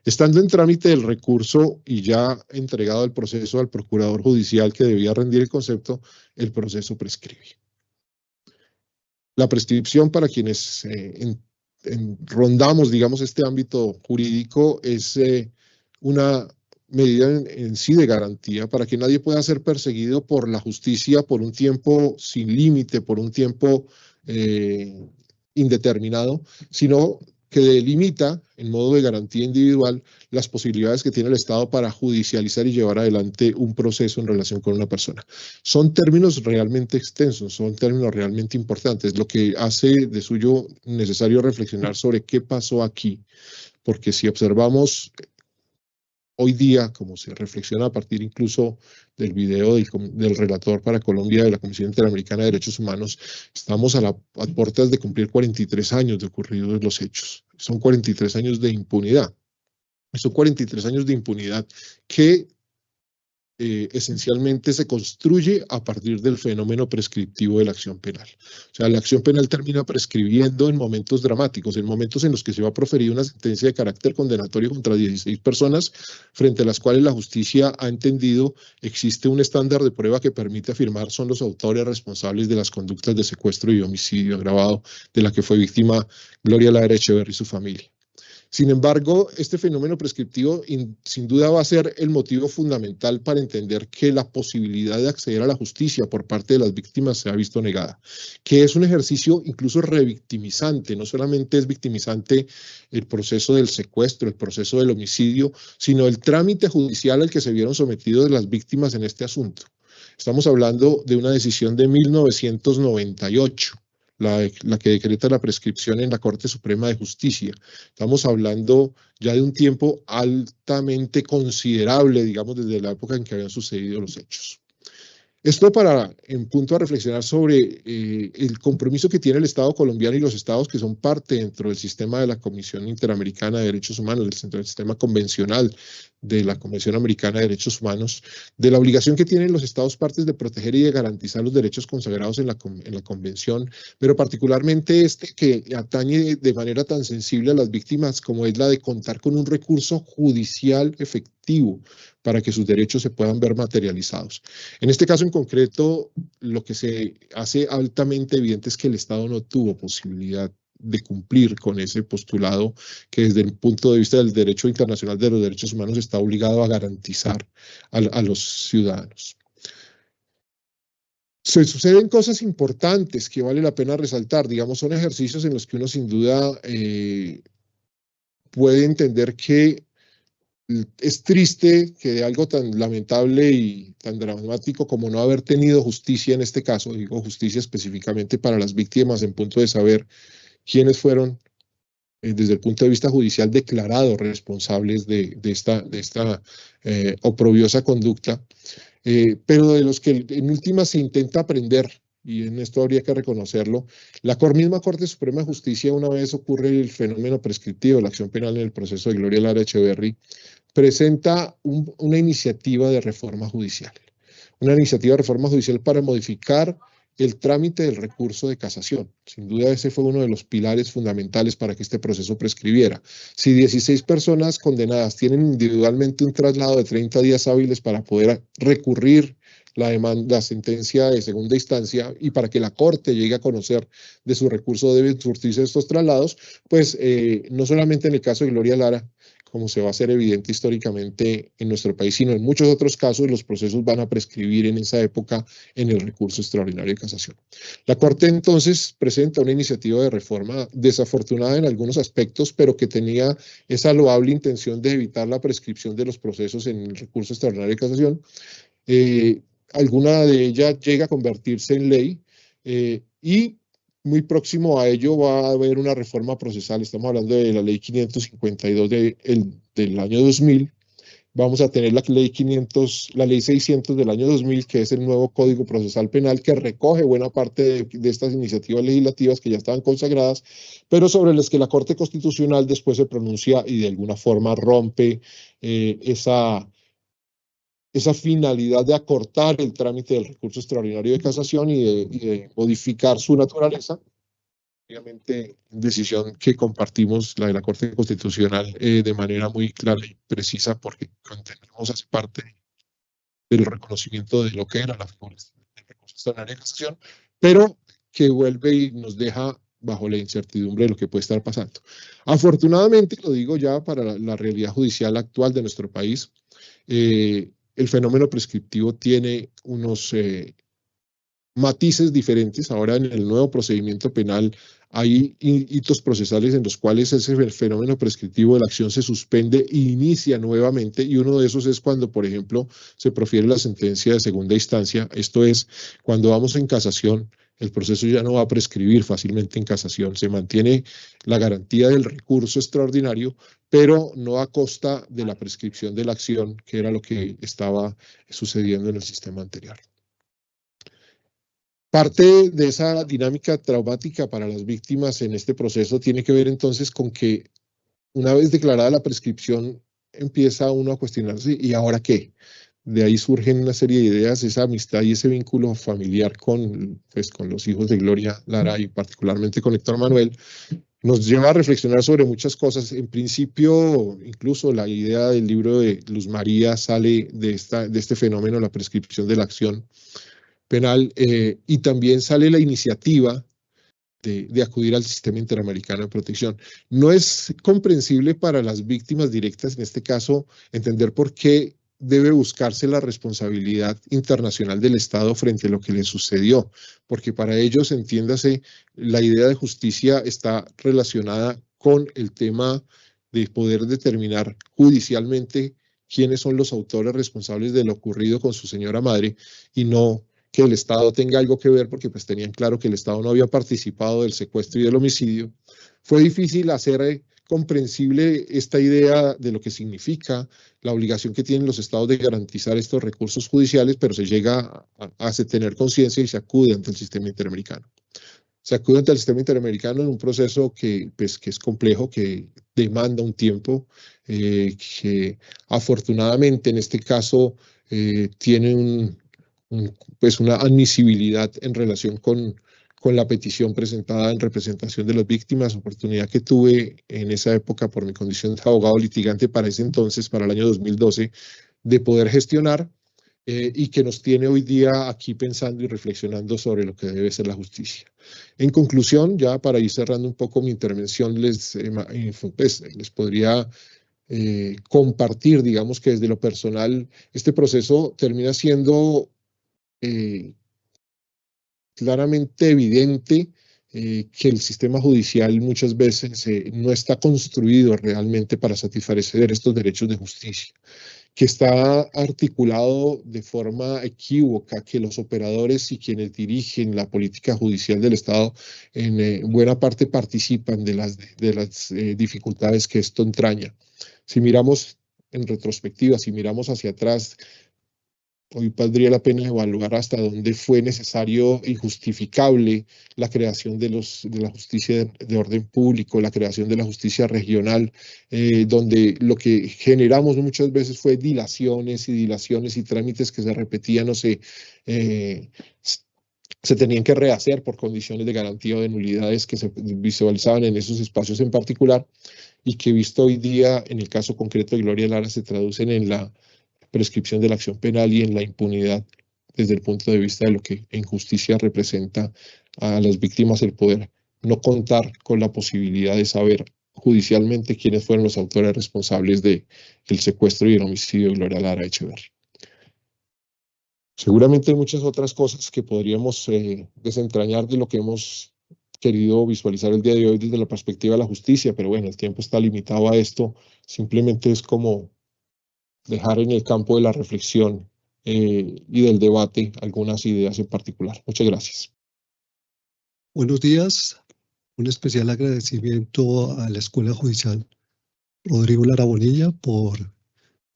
Estando en trámite el recurso y ya entregado el proceso al procurador judicial que debía rendir el concepto, el proceso prescribe. La prescripción, para quienes rondamos, digamos, este ámbito jurídico, es una medida en sí de garantía para que nadie pueda ser perseguido por la justicia por un tiempo sin límite, por un tiempo indeterminado, sino que delimita, en modo de garantía individual, las posibilidades que tiene el Estado para judicializar y llevar adelante un proceso en relación con una persona. Son términos realmente extensos, son términos realmente importantes, lo que hace de suyo necesario reflexionar sobre qué pasó aquí, porque si observamos hoy día, como se reflexiona a partir incluso del video del relator para Colombia de la Comisión Interamericana de Derechos Humanos, estamos a puertas de cumplir 43 años de ocurridos los hechos. Son 43 años de impunidad. Son 43 años de impunidad que esencialmente se construye a partir del fenómeno prescriptivo de la acción penal. O sea, la acción penal termina prescribiendo en momentos dramáticos, en momentos en los que se va a proferir una sentencia de carácter condenatorio contra 16 personas, frente a las cuales la justicia ha entendido existe un estándar de prueba que permite afirmar son los autores responsables de las conductas de secuestro y homicidio agravado de la que fue víctima Gloria Lara Echeverry y su familia. Sin embargo, este fenómeno prescriptivo sin duda va a ser el motivo fundamental para entender que la posibilidad de acceder a la justicia por parte de las víctimas se ha visto negada, que es un ejercicio incluso revictimizante. No solamente es victimizante el proceso del secuestro, el proceso del homicidio, sino el trámite judicial al que se vieron sometidos las víctimas en este asunto. Estamos hablando de una decisión de 1998. La que decreta la prescripción en la Corte Suprema de Justicia. Estamos hablando ya de un tiempo altamente considerable, digamos, desde la época en que habían sucedido los hechos. Esto en punto a reflexionar sobre el compromiso que tiene el Estado colombiano y los estados que son parte dentro del sistema de la Comisión Interamericana de Derechos Humanos, del sistema convencional de la Convención Americana de Derechos Humanos, de la obligación que tienen los estados partes de proteger y de garantizar los derechos consagrados en la Convención, pero particularmente que atañe de manera tan sensible a las víctimas como es la de contar con un recurso judicial efectivo para que sus derechos se puedan ver materializados. En este caso en concreto, lo que se hace altamente evidente es que el Estado no tuvo posibilidad de cumplir con ese postulado que desde el punto de vista del derecho internacional de los derechos humanos está obligado a garantizar a los ciudadanos. Se suceden cosas importantes que vale la pena resaltar, digamos, son ejercicios en los que uno sin duda puede entender que es triste que de algo tan lamentable y tan dramático como no haber tenido justicia en este caso, digo justicia específicamente para las víctimas en punto de saber quiénes fueron desde el punto de vista judicial declarados responsables de esta oprobiosa conducta, pero de los que en última se intenta aprender, y en esto habría que reconocerlo, la misma Corte Suprema de Justicia, una vez ocurre el fenómeno prescriptivo de la acción penal en el proceso de Gloria Lara Echeverry, presenta una iniciativa de reforma judicial. Una iniciativa de reforma judicial para modificar el trámite del recurso de casación. Sin duda ese fue uno de los pilares fundamentales para que este proceso prescribiera. Si 16 personas condenadas tienen individualmente un traslado de 30 días hábiles para poder recurrir la sentencia de segunda instancia y para que la Corte llegue a conocer de su recurso deben surtirse estos traslados, pues no solamente en el caso de Gloria Lara, como se va a hacer evidente históricamente en nuestro país, sino en muchos otros casos los procesos van a prescribir en esa época en el recurso extraordinario de casación. La Corte entonces presenta una iniciativa de reforma desafortunada en algunos aspectos, pero que tenía esa loable intención de evitar la prescripción de los procesos en el recurso extraordinario de casación. Alguna de ellas llega a convertirse en ley y muy próximo a ello va a haber una reforma procesal. Estamos hablando de la ley 552 del año 2000. Vamos a tener la ley 600 del año 2000, que es el nuevo Código Procesal Penal, que recoge buena parte de estas iniciativas legislativas que ya estaban consagradas, pero sobre las que la Corte Constitucional después se pronuncia y de alguna forma rompe esa finalidad de acortar el trámite del recurso extraordinario de casación y de modificar su naturaleza. Obviamente, decisión que compartimos, la de la Corte Constitucional, de manera muy clara y precisa, porque entendemos hace parte del reconocimiento de lo que era la figura del recurso extraordinario de casación, pero que vuelve y nos deja bajo la incertidumbre de lo que puede estar pasando. Afortunadamente, lo digo ya para la realidad judicial actual de nuestro país, el fenómeno prescriptivo tiene unos matices diferentes. Ahora en el nuevo procedimiento penal hay hitos procesales en los cuales ese fenómeno prescriptivo de la acción se suspende e inicia nuevamente, y uno de esos es cuando, por ejemplo, se profiere la sentencia de segunda instancia. Esto es, cuando vamos en casación, el proceso ya no va a prescribir fácilmente en casación, se mantiene la garantía del recurso extraordinario, pero no a costa de la prescripción de la acción, que era lo que estaba sucediendo en el sistema anterior. Parte de esa dinámica traumática para las víctimas en este proceso tiene que ver entonces con que una vez declarada la prescripción empieza uno a cuestionarse, ¿y ahora qué? De ahí surgen una serie de ideas, esa amistad y ese vínculo familiar con los hijos de Gloria Lara y particularmente con Héctor Manuel, nos lleva a reflexionar sobre muchas cosas. En principio, incluso la idea del libro de Luz María sale de este fenómeno, la prescripción de la acción penal, y también sale la iniciativa de acudir al sistema interamericano de protección. No es comprensible para las víctimas directas, en este caso, entender por qué debe buscarse la responsabilidad internacional del Estado frente a lo que le sucedió, porque para ellos, entiéndase, la idea de justicia está relacionada con el tema de poder determinar judicialmente quiénes son los autores responsables de lo ocurrido con su señora madre, y no que el Estado tenga algo que ver, porque pues tenían claro que el Estado no había participado del secuestro y del homicidio. Fue difícil hacer comprensible esta idea de lo que significa la obligación que tienen los estados de garantizar estos recursos judiciales, pero se llega a tener conciencia y se acude ante el sistema interamericano. Se acude ante el sistema interamericano en un proceso que es complejo, que demanda un tiempo, que afortunadamente en este caso tiene una admisibilidad en relación con la petición presentada en representación de las víctimas, oportunidad que tuve en esa época por mi condición de abogado litigante para ese entonces, para el año 2012, de poder gestionar, y que nos tiene hoy día aquí pensando y reflexionando sobre lo que debe ser la justicia. En conclusión, ya para ir cerrando un poco mi intervención, les podría compartir, digamos que desde lo personal, este proceso termina siendo claramente evidente que el sistema judicial muchas veces no está construido realmente para satisfacer estos derechos de justicia, que está articulado de forma equívoca, que los operadores y quienes dirigen la política judicial del Estado en buena parte participan de las dificultades que esto entraña. Si miramos en retrospectiva, si miramos hacia atrás, hoy valdría la pena evaluar hasta dónde fue necesario y justificable la creación de la justicia de orden público, la creación de la justicia regional, donde lo que generamos muchas veces fue dilaciones y trámites que se repetían o se tenían que rehacer por condiciones de garantía o de nulidades que se visualizaban en esos espacios en particular, y que visto hoy día en el caso concreto de Gloria Lara se traducen en la prescripción de la acción penal y en la impunidad desde el punto de vista de lo que en justicia representa a las víctimas el poder no contar con la posibilidad de saber judicialmente quiénes fueron los autores responsables del secuestro y el homicidio de Gloria Lara Echeverri. Seguramente hay muchas otras cosas que podríamos desentrañar de lo que hemos querido visualizar el día de hoy desde la perspectiva de la justicia, pero bueno, el tiempo está limitado a esto, simplemente es como dejar en el campo de la reflexión y del debate algunas ideas en particular. Muchas gracias. Buenos días. Un especial agradecimiento a la Escuela Judicial Rodrigo Lara Bonilla por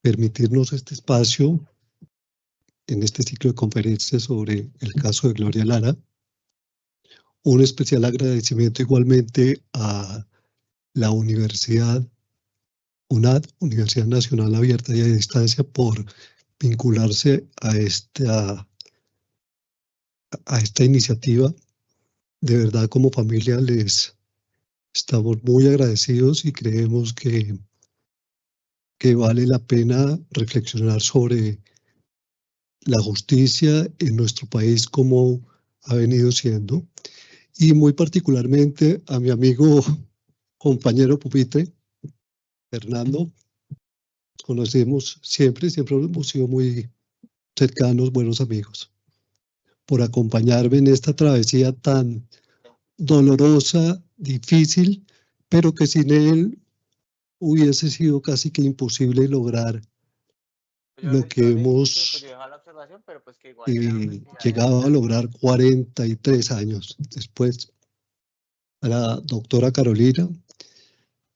permitirnos este espacio en este ciclo de conferencias sobre el caso de Gloria Lara. Un especial agradecimiento igualmente a la Universidad UNAD, Universidad Nacional Abierta y a Distancia, por vincularse a esta iniciativa. De verdad, como familia les estamos muy agradecidos y creemos que vale la pena reflexionar sobre la justicia en nuestro país como ha venido siendo, y muy particularmente a mi amigo, compañero pupitre, Fernando. Conocemos siempre hemos sido muy cercanos, buenos amigos. por acompañarme en esta travesía tan dolorosa, difícil, pero que sin él hubiese sido casi que imposible lograr lo que hemos llegado a lograr 43 años después. A la doctora Carolina.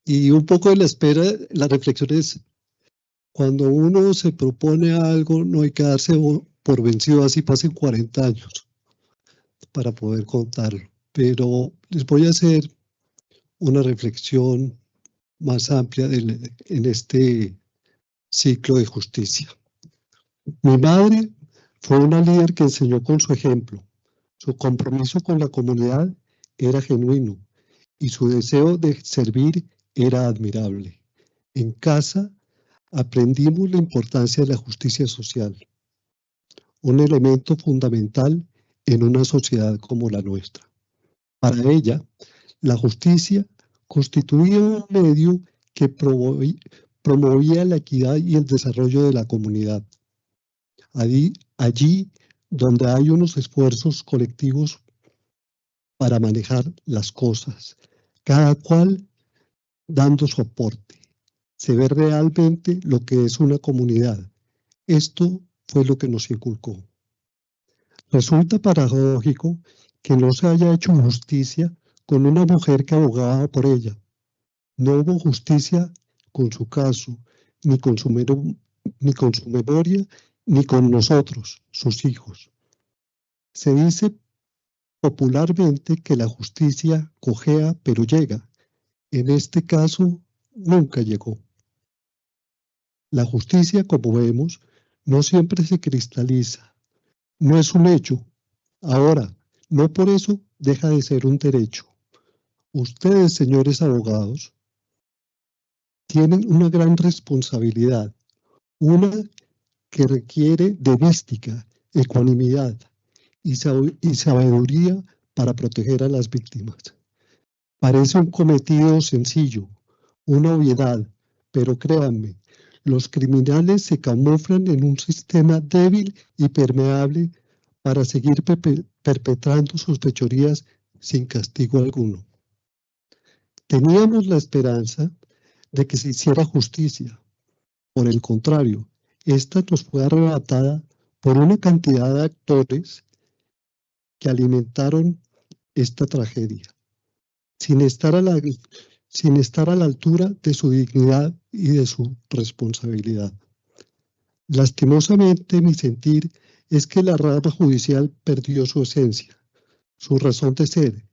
Y un poco de la espera, la reflexión es, cuando uno se propone algo, no hay que darse por vencido así pasen 40 años para poder contarlo. Pero les voy a hacer una reflexión más amplia en este ciclo de justicia. Mi madre fue una líder que enseñó con su ejemplo. Su compromiso con la comunidad era genuino y su deseo de servir era admirable. En casa aprendimos la importancia de la justicia social, un elemento fundamental en una sociedad como la nuestra. Para ella, la justicia constituía un medio que promovía la equidad y el desarrollo de la comunidad. Allí donde hay unos esfuerzos colectivos para manejar las cosas, cada cual dando su aporte. Se ve realmente lo que es una comunidad. Esto fue lo que nos inculcó. Resulta paradójico que no se haya hecho justicia con una mujer que abogaba por ella. No hubo justicia con su caso, ni con su memoria, ni con nosotros, sus hijos. Se dice popularmente que la justicia cojea pero llega. En este caso, nunca llegó. La justicia, como vemos, no siempre se cristaliza. No es un hecho. Ahora, no por eso deja de ser un derecho. Ustedes, señores abogados, tienen una gran responsabilidad. Una que requiere de mística, ecuanimidad y sabiduría para proteger a las víctimas. Parece un cometido sencillo, una obviedad, pero créanme, los criminales se camuflan en un sistema débil y permeable para seguir perpetrando sus fechorías sin castigo alguno. Teníamos la esperanza de que se hiciera justicia. Por el contrario, esta nos fue arrebatada por una cantidad de actores que alimentaron esta tragedia, sin estar a la altura de su dignidad y de su responsabilidad. Lastimosamente, mi sentir es que la rama judicial perdió su esencia, su razón de ser,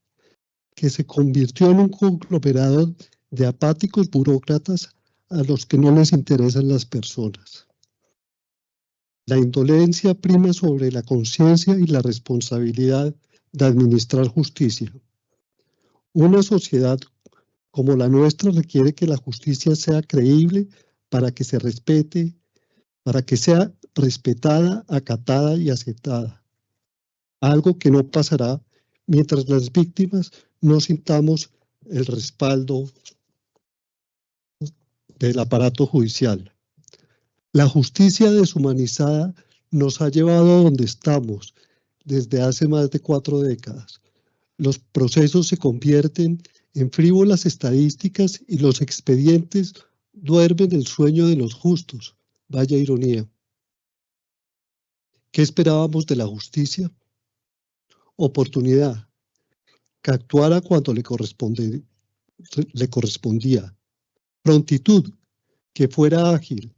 que se convirtió en un conglomerado de apáticos burócratas a los que no les interesan las personas. La indolencia prima sobre la conciencia y la responsabilidad de administrar justicia. Una sociedad como la nuestra requiere que la justicia sea creíble para que se respete, para que sea respetada, acatada y aceptada. Algo que no pasará mientras las víctimas no sintamos el respaldo del aparato judicial. La justicia deshumanizada nos ha llevado a donde estamos desde hace más de 4 décadas. Los procesos se convierten en frívolas estadísticas y los expedientes duermen el sueño de los justos. Vaya ironía. ¿Qué esperábamos de la justicia? Oportunidad, que actuara cuando le correspondía. Prontitud, que fuera ágil,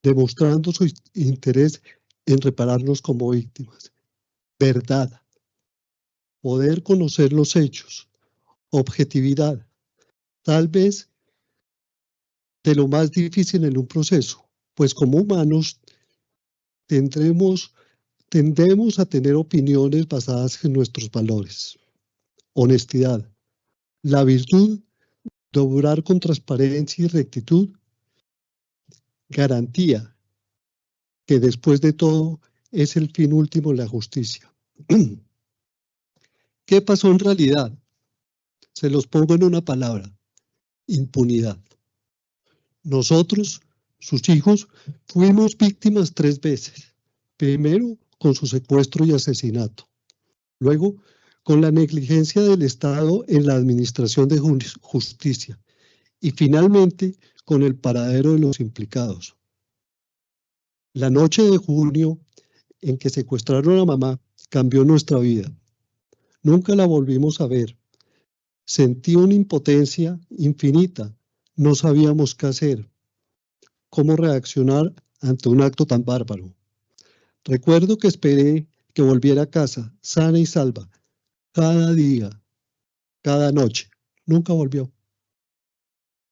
demostrando su interés en repararnos como víctimas. Verdad, poder conocer los hechos. Objetividad, tal vez de lo más difícil en un proceso, pues como humanos tendemos a tener opiniones basadas en nuestros valores. Honestidad, la virtud de obrar con transparencia y rectitud. Garantía, que después de todo es el fin último de la justicia. ¿Qué pasó en realidad? Se los pongo en una palabra: impunidad. Nosotros, sus hijos, fuimos víctimas 3 veces. Primero, con su secuestro y asesinato. Luego, con la negligencia del Estado en la administración de justicia. Y finalmente, con el paradero de los implicados. La noche de junio en que secuestraron a mamá cambió nuestra vida. Nunca la volvimos a ver. Sentí una impotencia infinita. No sabíamos qué hacer, cómo reaccionar ante un acto tan bárbaro. Recuerdo que esperé que volviera a casa, sana y salva, cada día, cada noche. Nunca volvió.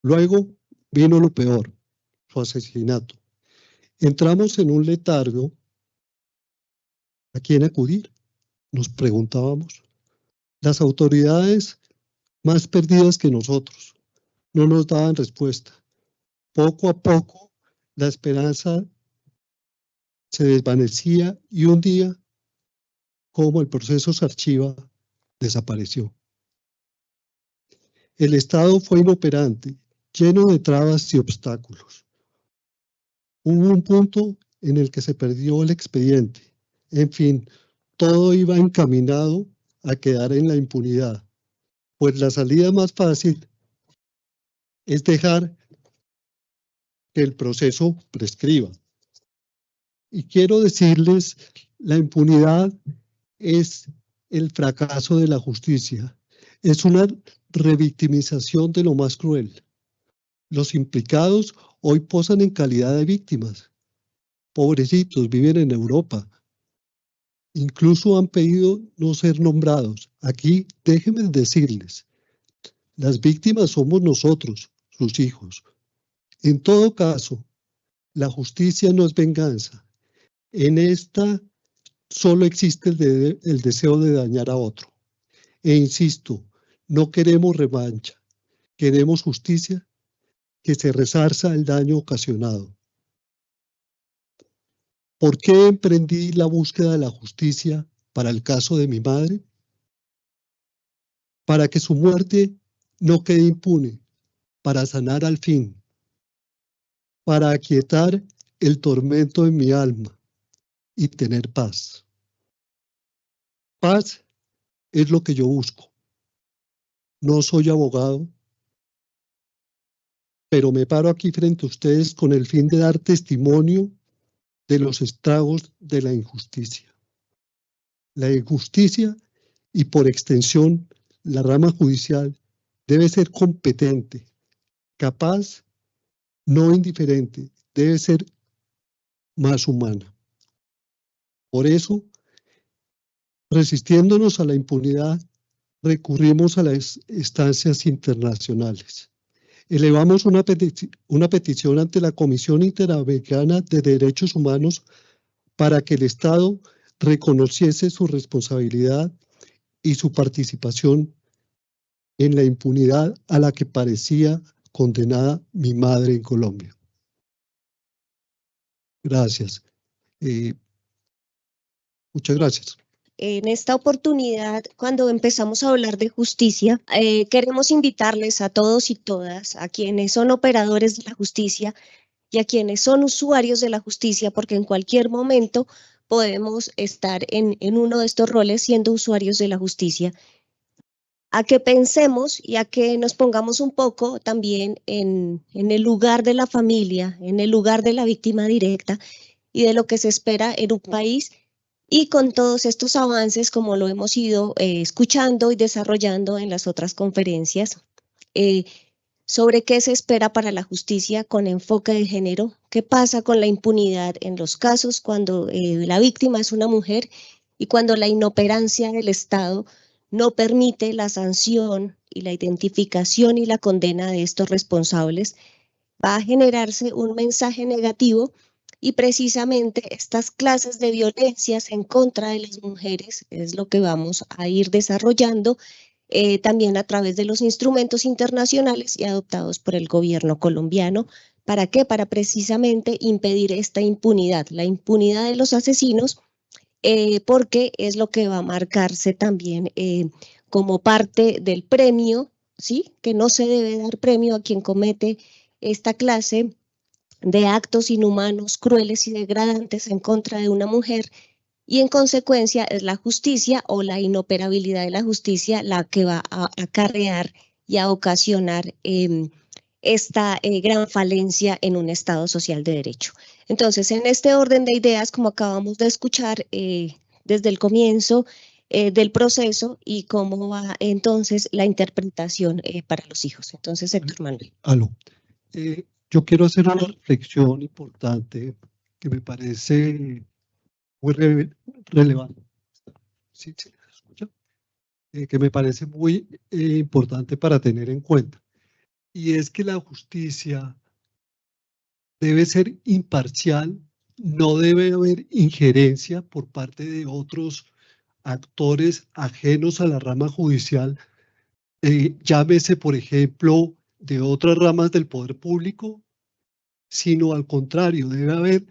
Luego vino lo peor, su asesinato. Entramos en un letargo. ¿A quién acudir? Nos preguntábamos. Las autoridades más perdidas que nosotros no nos daban respuesta. Poco a poco la esperanza se desvanecía y un día, como el proceso se archiva, desapareció. El Estado fue inoperante, lleno de trabas y obstáculos. Hubo un punto en el que se perdió el expediente. En fin, todo iba encaminado a quedar en la impunidad, pues la salida más fácil es dejar que el proceso prescriba. Y quiero decirles, la impunidad es el fracaso de la justicia, es una revictimización de lo más cruel. Los implicados hoy posan en calidad de víctimas. Pobrecitos, viven en Europa. Incluso han pedido no ser nombrados. Aquí, déjenme decirles, las víctimas somos nosotros, sus hijos. En todo caso, la justicia no es venganza. En esta solo existe el deseo de dañar a otro. E insisto, no queremos revancha, queremos justicia que se resarza el daño ocasionado. ¿Por qué emprendí la búsqueda de la justicia para el caso de mi madre? Para que su muerte no quede impune, para sanar al fin, para aquietar el tormento en mi alma y tener paz. Paz es lo que yo busco. No soy abogado, pero me paro aquí frente a ustedes con el fin de dar testimonio de los estragos de la injusticia. La injusticia y por extensión la rama judicial debe ser competente, capaz, no indiferente, debe ser más humana. Por eso, resistiéndonos a la impunidad, recurrimos a las instancias internacionales. Elevamos una petición ante la Comisión Interamericana de Derechos Humanos para que el Estado reconociese su responsabilidad y su participación en la impunidad a la que parecía condenada mi madre en Colombia. Gracias. Muchas gracias. En esta oportunidad, cuando empezamos a hablar de justicia, queremos invitarles a todos y todas, a quienes son operadores de la justicia y a quienes son usuarios de la justicia, porque en cualquier momento podemos estar en uno de estos roles siendo usuarios de la justicia, a que pensemos y a que nos pongamos un poco también en el lugar de la familia, en el lugar de la víctima directa y de lo que se espera en un país. Y con todos estos avances, como lo hemos ido escuchando y desarrollando en las otras conferencias, sobre qué se espera para la justicia con enfoque de género, qué pasa con la impunidad en los casos cuando la víctima es una mujer y cuando la inoperancia del Estado no permite la sanción y la identificación y la condena de estos responsables, va a generarse un mensaje negativo. Y precisamente estas clases de violencias en contra de las mujeres es lo que vamos a ir desarrollando también a través de los instrumentos internacionales y adoptados por el gobierno colombiano. ¿Para qué? Para precisamente impedir esta impunidad, la impunidad de los asesinos, porque es lo que va a marcarse también como parte del premio, ¿sí? Que no se debe dar premio a quien comete esta clase de actos inhumanos, crueles y degradantes en contra de una mujer, y en consecuencia es la justicia o la inoperabilidad de la justicia la que va a acarrear y a ocasionar esta gran falencia en un Estado social de derecho. Entonces, en este orden de ideas, como acabamos de escuchar desde el comienzo del proceso y cómo va entonces la interpretación para los hijos. Entonces, Héctor Manuel. Yo quiero hacer una reflexión importante que me parece muy relevante. ¿Sí se escucha? Que me parece muy importante para tener en cuenta. Y es que la justicia debe ser imparcial, no debe haber injerencia por parte de otros actores ajenos a la rama judicial, llámese, por ejemplo, de otras ramas del poder público, sino al contrario, debe haber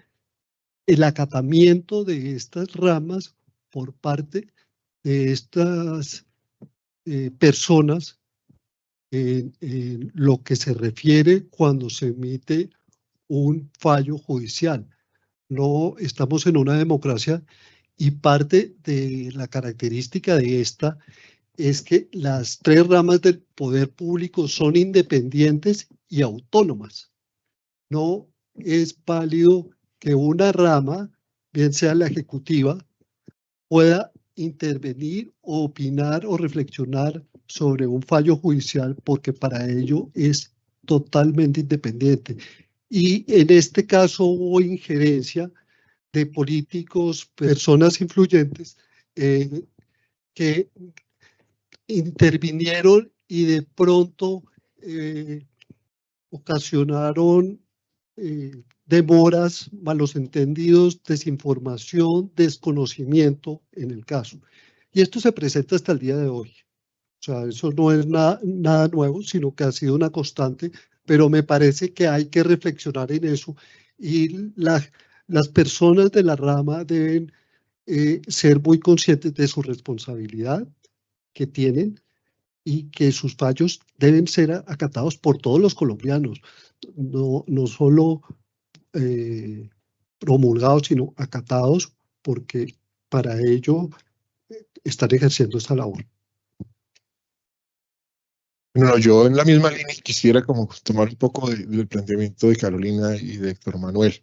el acatamiento de estas ramas por parte de estas personas en lo que se refiere cuando se emite un fallo judicial. No estamos en una democracia y parte de la característica de esta es que las tres ramas del poder público son independientes y autónomas. No es válido que una rama, bien sea la ejecutiva, pueda intervenir, opinar o reflexionar sobre un fallo judicial porque para ello es totalmente independiente. Y en este caso hubo injerencia de políticos, personas influyentes que intervinieron y de pronto ocasionaron demoras, malos entendidos, desinformación, desconocimiento en el caso. Y esto se presenta hasta el día de hoy. O sea, eso no es nada nuevo, sino que ha sido una constante, pero me parece que hay que reflexionar en eso y las personas de la rama deben ser muy conscientes de su responsabilidad que tienen y que sus fallos deben ser acatados por todos los colombianos, no solo promulgados, sino acatados, porque para ello están ejerciendo esta labor. Bueno, yo en la misma línea quisiera como tomar un poco del planteamiento de Carolina y de Héctor Manuel.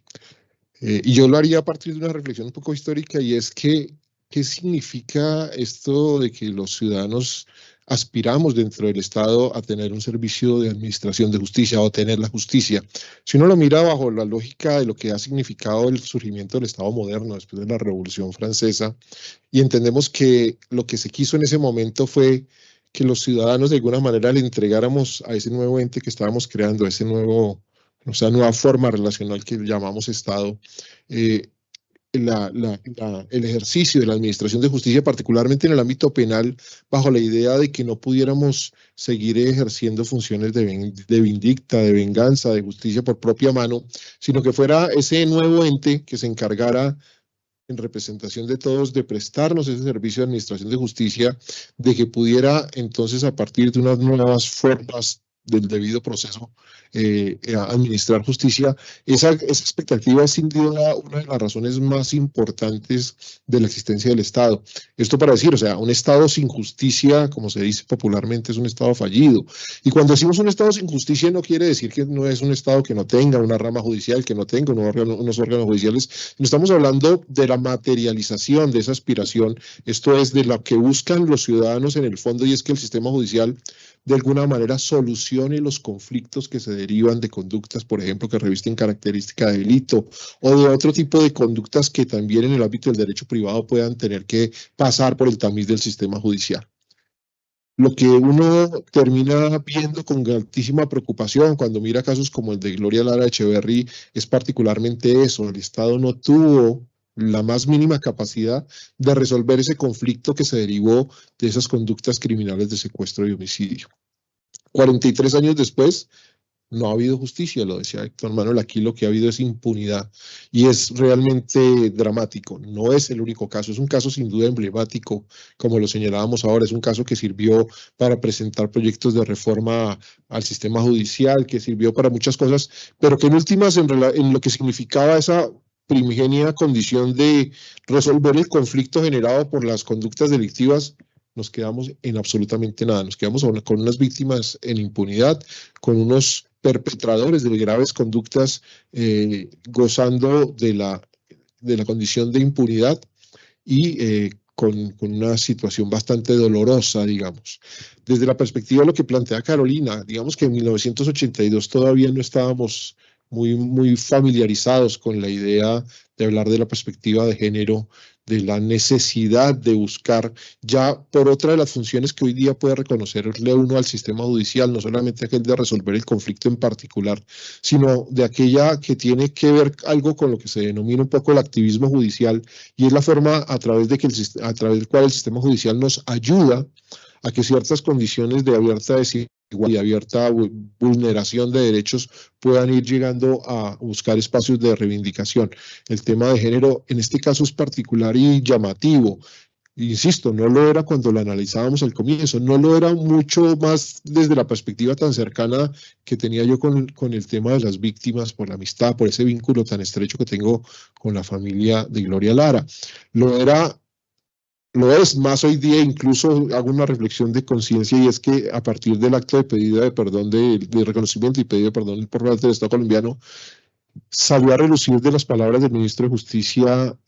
Y yo lo haría a partir de una reflexión un poco histórica, y es que, ¿qué significa esto de que los ciudadanos aspiramos dentro del Estado a tener un servicio de administración de justicia o tener la justicia? Si uno lo mira bajo la lógica de lo que ha significado el surgimiento del Estado moderno después de la Revolución Francesa, y entendemos que lo que se quiso en ese momento fue que los ciudadanos de alguna manera le entregáramos a ese nuevo ente que estábamos creando, esa nueva forma relacional que llamamos Estado, el ejercicio de la administración de justicia, particularmente en el ámbito penal, bajo la idea de que no pudiéramos seguir ejerciendo funciones de vindicta, de venganza, de justicia por propia mano, sino que fuera ese nuevo ente que se encargara en representación de todos de prestarnos ese servicio de administración de justicia, de que pudiera entonces a partir de unas nuevas formas del debido proceso administrar justicia. Esa expectativa es sin duda una de las razones más importantes de la existencia del Estado. Esto para decir, o sea, un Estado sin justicia, como se dice popularmente, es un Estado fallido. Y cuando decimos un Estado sin justicia no quiere decir que no es un Estado que no tenga una rama judicial, que no tenga unos órganos judiciales. No estamos hablando de la materialización de esa aspiración. Esto es de lo que buscan los ciudadanos en el fondo, y es que el sistema judicial de alguna manera solucione los conflictos que se derivan de conductas, por ejemplo, que revisten característica de delito, o de otro tipo de conductas que también en el ámbito del derecho privado puedan tener que pasar por el tamiz del sistema judicial. Lo que uno termina viendo con altísima preocupación cuando mira casos como el de Gloria Lara Echeverry es particularmente eso: el Estado no tuvo la más mínima capacidad de resolver ese conflicto que se derivó de esas conductas criminales de secuestro y homicidio. 43 años después, no ha habido justicia, lo decía Héctor Manuel, aquí lo que ha habido es impunidad, y es realmente dramático. No es el único caso, es un caso sin duda emblemático, como lo señalábamos ahora, es un caso que sirvió para presentar proyectos de reforma al sistema judicial, que sirvió para muchas cosas, pero que en últimas, en lo que significaba esa primigenia condición de resolver el conflicto generado por las conductas delictivas, nos quedamos en absolutamente nada. Nos quedamos con unas víctimas en impunidad, con unos perpetradores de graves conductas gozando de la condición de impunidad y con una situación bastante dolorosa, digamos. Desde la perspectiva de lo que plantea Carolina, digamos que en 1982 todavía no estábamos muy familiarizados con la idea de hablar de la perspectiva de género, de la necesidad de buscar, ya por otra de las funciones que hoy día puede reconocerle uno al sistema judicial, no solamente aquel de resolver el conflicto en particular, sino de aquella que tiene que ver algo con lo que se denomina un poco el activismo judicial, y es la forma a través del cual el sistema judicial nos ayuda a que ciertas condiciones de abierta desigualdad y de abierta vulneración de derechos puedan ir llegando a buscar espacios de reivindicación. El tema de género en este caso es particular y llamativo. Insisto, no lo era cuando lo analizábamos al comienzo, no lo era mucho más desde la perspectiva tan cercana que tenía yo con el tema de las víctimas, por la amistad, por ese vínculo tan estrecho que tengo con la familia de Gloria Lara. Lo es más hoy día, incluso hago una reflexión de conciencia, y es que a partir del acto de pedido de perdón, de reconocimiento y pedido de perdón por parte del Estado colombiano, salió a relucir de las palabras del ministro de Justicia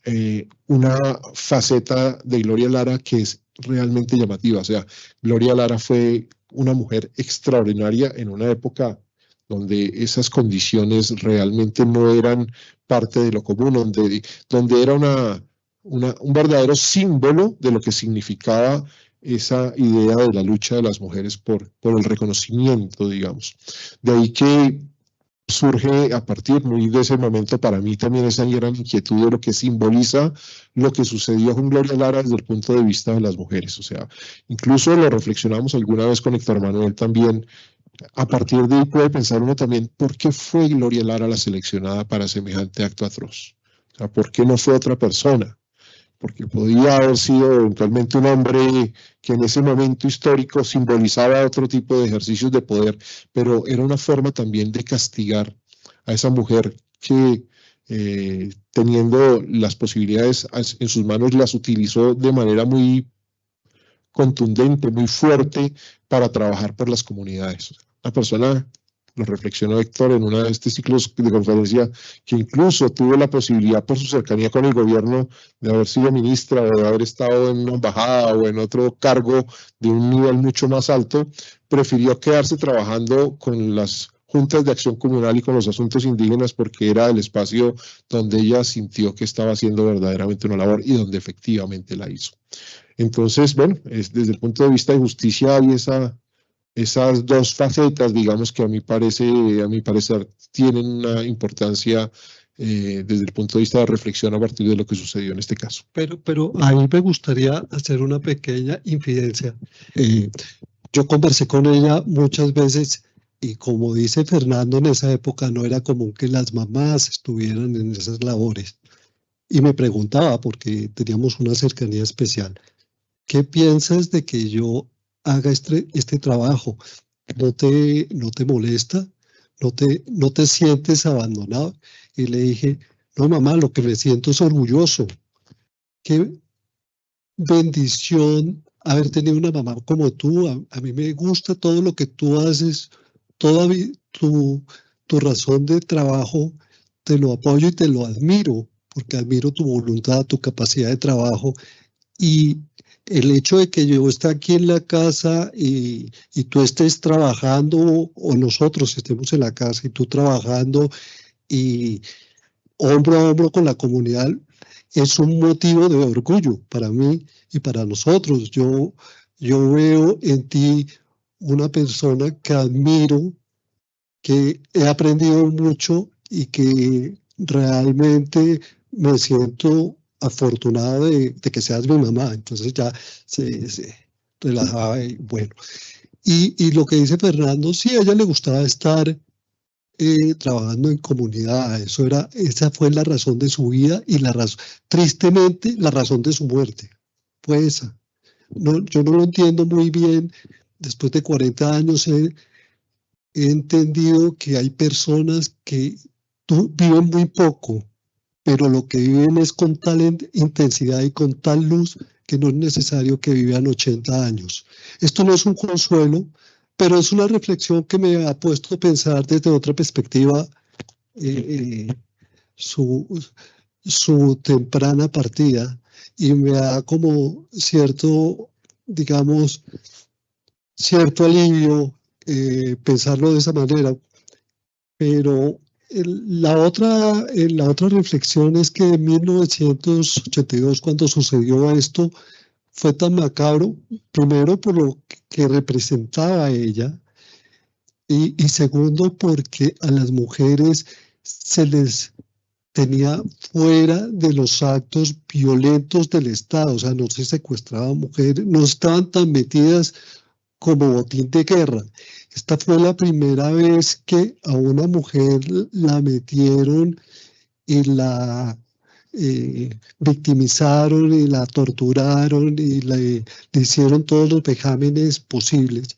una faceta de Gloria Lara que es realmente llamativa. O sea, Gloria Lara fue una mujer extraordinaria en una época donde esas condiciones realmente no eran parte de lo común, donde era un verdadero símbolo de lo que significaba esa idea de la lucha de las mujeres por el reconocimiento, digamos. De ahí que surge a partir de ese momento para mí también esa gran inquietud de lo que simboliza lo que sucedió con Gloria Lara desde el punto de vista de las mujeres. O sea, incluso lo reflexionamos alguna vez con Héctor Manuel también. A partir de ahí puede pensar uno también, ¿por qué fue Gloria Lara la seleccionada para semejante acto atroz? O sea, ¿por qué no fue otra persona? Porque podía haber sido eventualmente un hombre que en ese momento histórico simbolizaba otro tipo de ejercicios de poder, pero era una forma también de castigar a esa mujer que teniendo las posibilidades en sus manos las utilizó de manera muy contundente, muy fuerte para trabajar por las comunidades. Una persona, lo reflexionó Héctor en uno de estos ciclos de conferencia, que incluso tuvo la posibilidad por su cercanía con el gobierno de haber sido ministra o de haber estado en una embajada o en otro cargo de un nivel mucho más alto, prefirió quedarse trabajando con las juntas de acción comunal y con los asuntos indígenas porque era el espacio donde ella sintió que estaba haciendo verdaderamente una labor y donde efectivamente la hizo. Entonces, bueno, desde el punto de vista de justicia hay esas dos facetas, digamos, que a mi parecer tienen una importancia desde el punto de vista de reflexión a partir de lo que sucedió en este caso. Pero a mí me gustaría hacer una pequeña infidencia. Yo conversé con ella muchas veces y como dice Fernando, en esa época no era común que las mamás estuvieran en esas labores. Y me preguntaba, porque teníamos una cercanía especial, ¿qué piensas de que yo haga este trabajo? ¿No te molesta? ¿No te sientes abandonado? Y le dije, no mamá, lo que me siento es orgulloso. Qué bendición haber tenido una mamá como tú. A mí me gusta todo lo que tú haces, toda tu razón de trabajo, te lo apoyo y te lo admiro, porque admiro tu voluntad, tu capacidad de trabajo. Y el hecho de que yo esté aquí en la casa y tú estés trabajando, o nosotros estemos en la casa y tú trabajando y hombro a hombro con la comunidad, es un motivo de orgullo para mí y para nosotros. Yo veo en ti una persona que admiro, que he aprendido mucho y que realmente me siento afortunado de que seas mi mamá. Entonces ya se relajaba y bueno. Y lo que dice Fernando, sí, a ella le gustaba estar trabajando en comunidad. Esa fue la razón de su vida y tristemente, la razón de su muerte. Fue esa. Yo no lo entiendo muy bien. Después de 40 años he entendido que hay personas que viven muy poco pero lo que viven es con tal intensidad y con tal luz que no es necesario que vivan 80 años. Esto no es un consuelo, pero es una reflexión que me ha puesto a pensar desde otra perspectiva su temprana partida, y me da como cierto, digamos, cierto alivio pensarlo de esa manera. Pero la otra reflexión es que en 1982, cuando sucedió esto, fue tan macabro, primero por lo que representaba ella, y segundo porque a las mujeres se les tenía fuera de los actos violentos del Estado. O sea, no se secuestraban mujeres, no estaban tan metidas como botín de guerra. Esta fue la primera vez que a una mujer la metieron y la victimizaron y la torturaron y le hicieron todos los vejámenes posibles,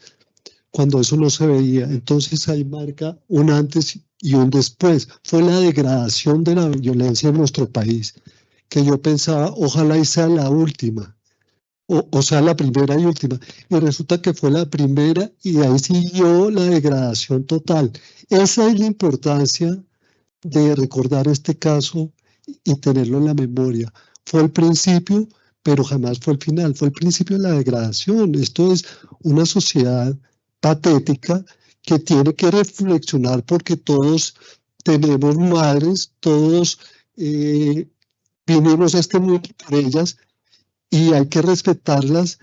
cuando eso no se veía. Entonces ahí marca un antes y un después. Fue la degradación de la violencia en nuestro país, que yo pensaba, ojalá y sea la última, o sea, la primera y última. Y resulta que fue la primera y de ahí siguió la degradación total. Esa es la importancia de recordar este caso y tenerlo en la memoria. Fue el principio, pero jamás fue el final. Fue el principio de la degradación. Esto es una sociedad patética que tiene que reflexionar, porque todos tenemos madres, todos vinimos a este mundo por ellas y hay que respetarlas,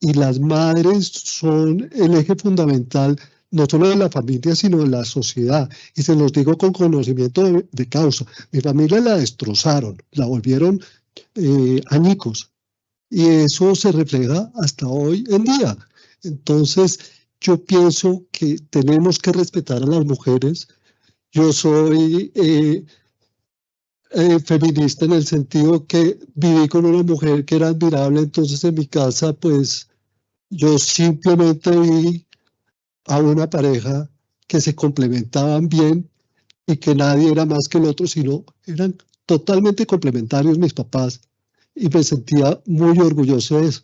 y las madres son el eje fundamental no solo de la familia, sino de la sociedad, y se los digo con conocimiento de causa. Mi familia la destrozaron, la volvieron añicos, y eso se refleja hasta hoy en día. Entonces yo pienso que tenemos que respetar a las mujeres. Yo soy feminista en el sentido que viví con una mujer que era admirable, entonces en mi casa pues yo simplemente vi a una pareja que se complementaban bien y que nadie era más que el otro, sino eran totalmente complementarios mis papás, y me sentía muy orgulloso de eso.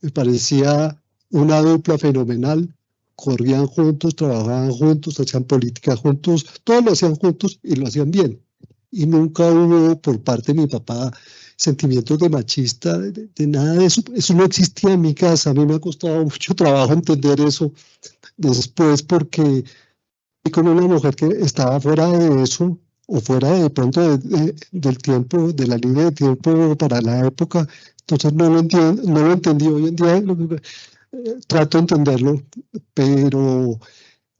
Me parecía una dupla fenomenal. Corrían juntos, trabajaban juntos, hacían política juntos, todo lo hacían juntos y lo hacían bien. Y nunca hubo por parte de mi papá sentimientos de machista, de nada de eso. Eso no existía en mi casa. A mí me ha costado mucho trabajo entender eso después, porque con una mujer que estaba fuera de eso, o fuera de pronto del tiempo, de la línea de tiempo para la época. Entonces no lo entendí. Hoy en día trato de entenderlo, pero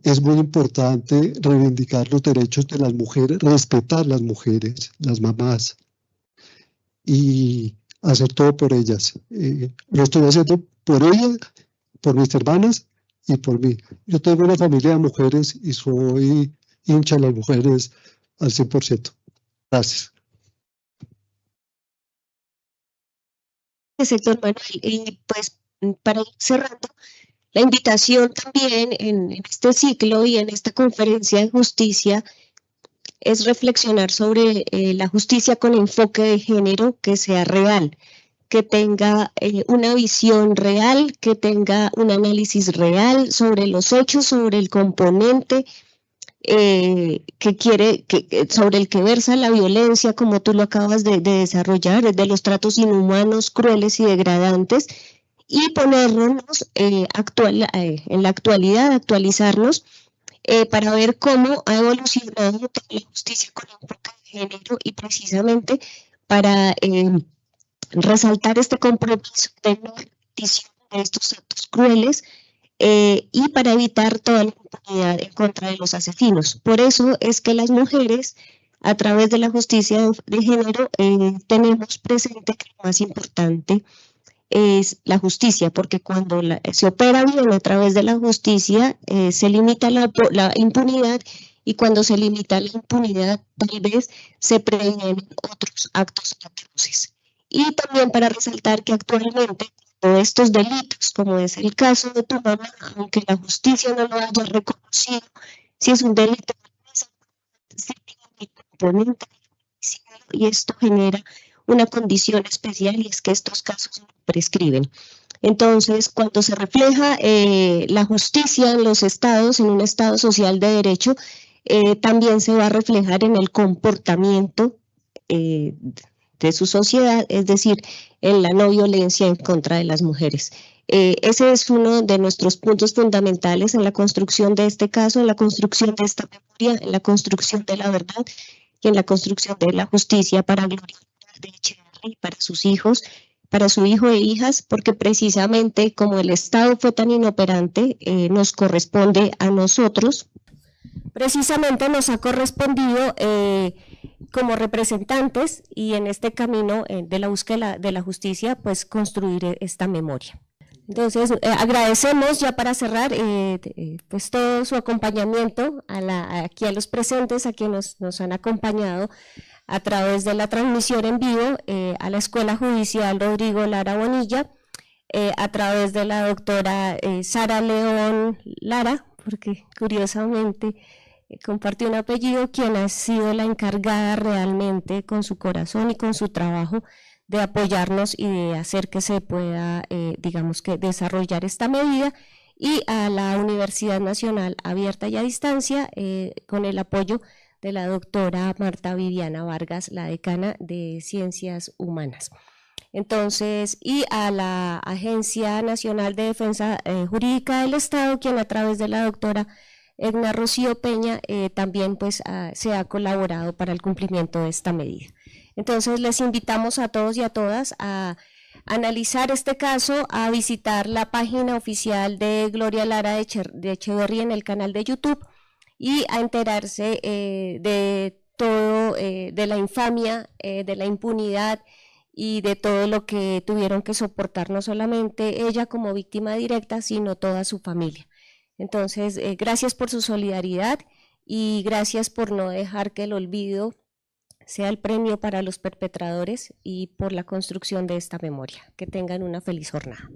es muy importante reivindicar los derechos de las mujeres, respetar las mujeres, las mamás, y hacer todo por ellas. Lo estoy haciendo por ellas, por mis hermanas y por mí. Yo tengo una familia de mujeres y soy hincha de las mujeres al 100%. Gracias. Sector Manuel, y pues para ir cerrando, la invitación también en este ciclo y en esta conferencia de justicia es reflexionar sobre la justicia con enfoque de género que sea real, que tenga una visión real, que tenga un análisis real sobre los hechos, sobre el componente sobre el que versa la violencia, como tú lo acabas de desarrollar, de los tratos inhumanos, crueles y degradantes, y ponernos en la actualidad, actualizarnos para ver cómo ha evolucionado la justicia con enfoque de género, y precisamente para resaltar este compromiso de no repetición de estos actos crueles y para evitar toda la impunidad en contra de los asesinos. Por eso es que las mujeres, a través de la justicia de género, tenemos presente que lo más importante es la justicia, porque cuando se opera bien a través de la justicia, se limita la impunidad, y cuando se limita la impunidad, tal vez se previenen otros actos atroces. Y también para resaltar que actualmente todos estos delitos, como es el caso de tu mamá, aunque la justicia no lo haya reconocido, si es un delito, si tiene el componente de y esto genera una condición especial y es que estos casos no prescriben. Entonces, cuando se refleja la justicia en los estados, en un estado social de derecho, también se va a reflejar en el comportamiento de su sociedad, es decir, en la no violencia en contra de las mujeres. Ese es uno de nuestros puntos fundamentales en la construcción de este caso, en la construcción de esta memoria, en la construcción de la verdad y en la construcción de la justicia para Gloria de Echeverry, para sus hijos, para su hijo e hijas, porque precisamente como el Estado fue tan inoperante, nos corresponde a nosotros, precisamente nos ha correspondido como representantes y en este camino de la búsqueda de la justicia, pues construir esta memoria. Entonces, agradecemos ya para cerrar pues todo su acompañamiento aquí a los presentes, a quienes nos han acompañado a través de la transmisión en vivo, a la Escuela Judicial Rodrigo Lara Bonilla, a través de la doctora Sara León Lara, porque curiosamente compartió un apellido, quien ha sido la encargada realmente con su corazón y con su trabajo de apoyarnos y de hacer que se pueda, digamos que desarrollar esta medida, y a la Universidad Nacional Abierta y a Distancia, con el apoyo de la doctora Marta Viviana Vargas, la decana de Ciencias Humanas. Entonces, y a la Agencia Nacional de Defensa Jurídica del Estado, quien a través de la doctora Edna Rocío Peña también pues se ha colaborado para el cumplimiento de esta medida. Entonces les invitamos a todos y a todas a analizar este caso, a visitar la página oficial de Gloria Lara de Echeverry en el canal de YouTube y a enterarse de todo, de la infamia, de la impunidad y de todo lo que tuvieron que soportar no solamente ella como víctima directa, sino toda su familia. Entonces, gracias por su solidaridad y gracias por no dejar que el olvido sea el premio para los perpetradores y por la construcción de esta memoria. Que tengan una feliz jornada.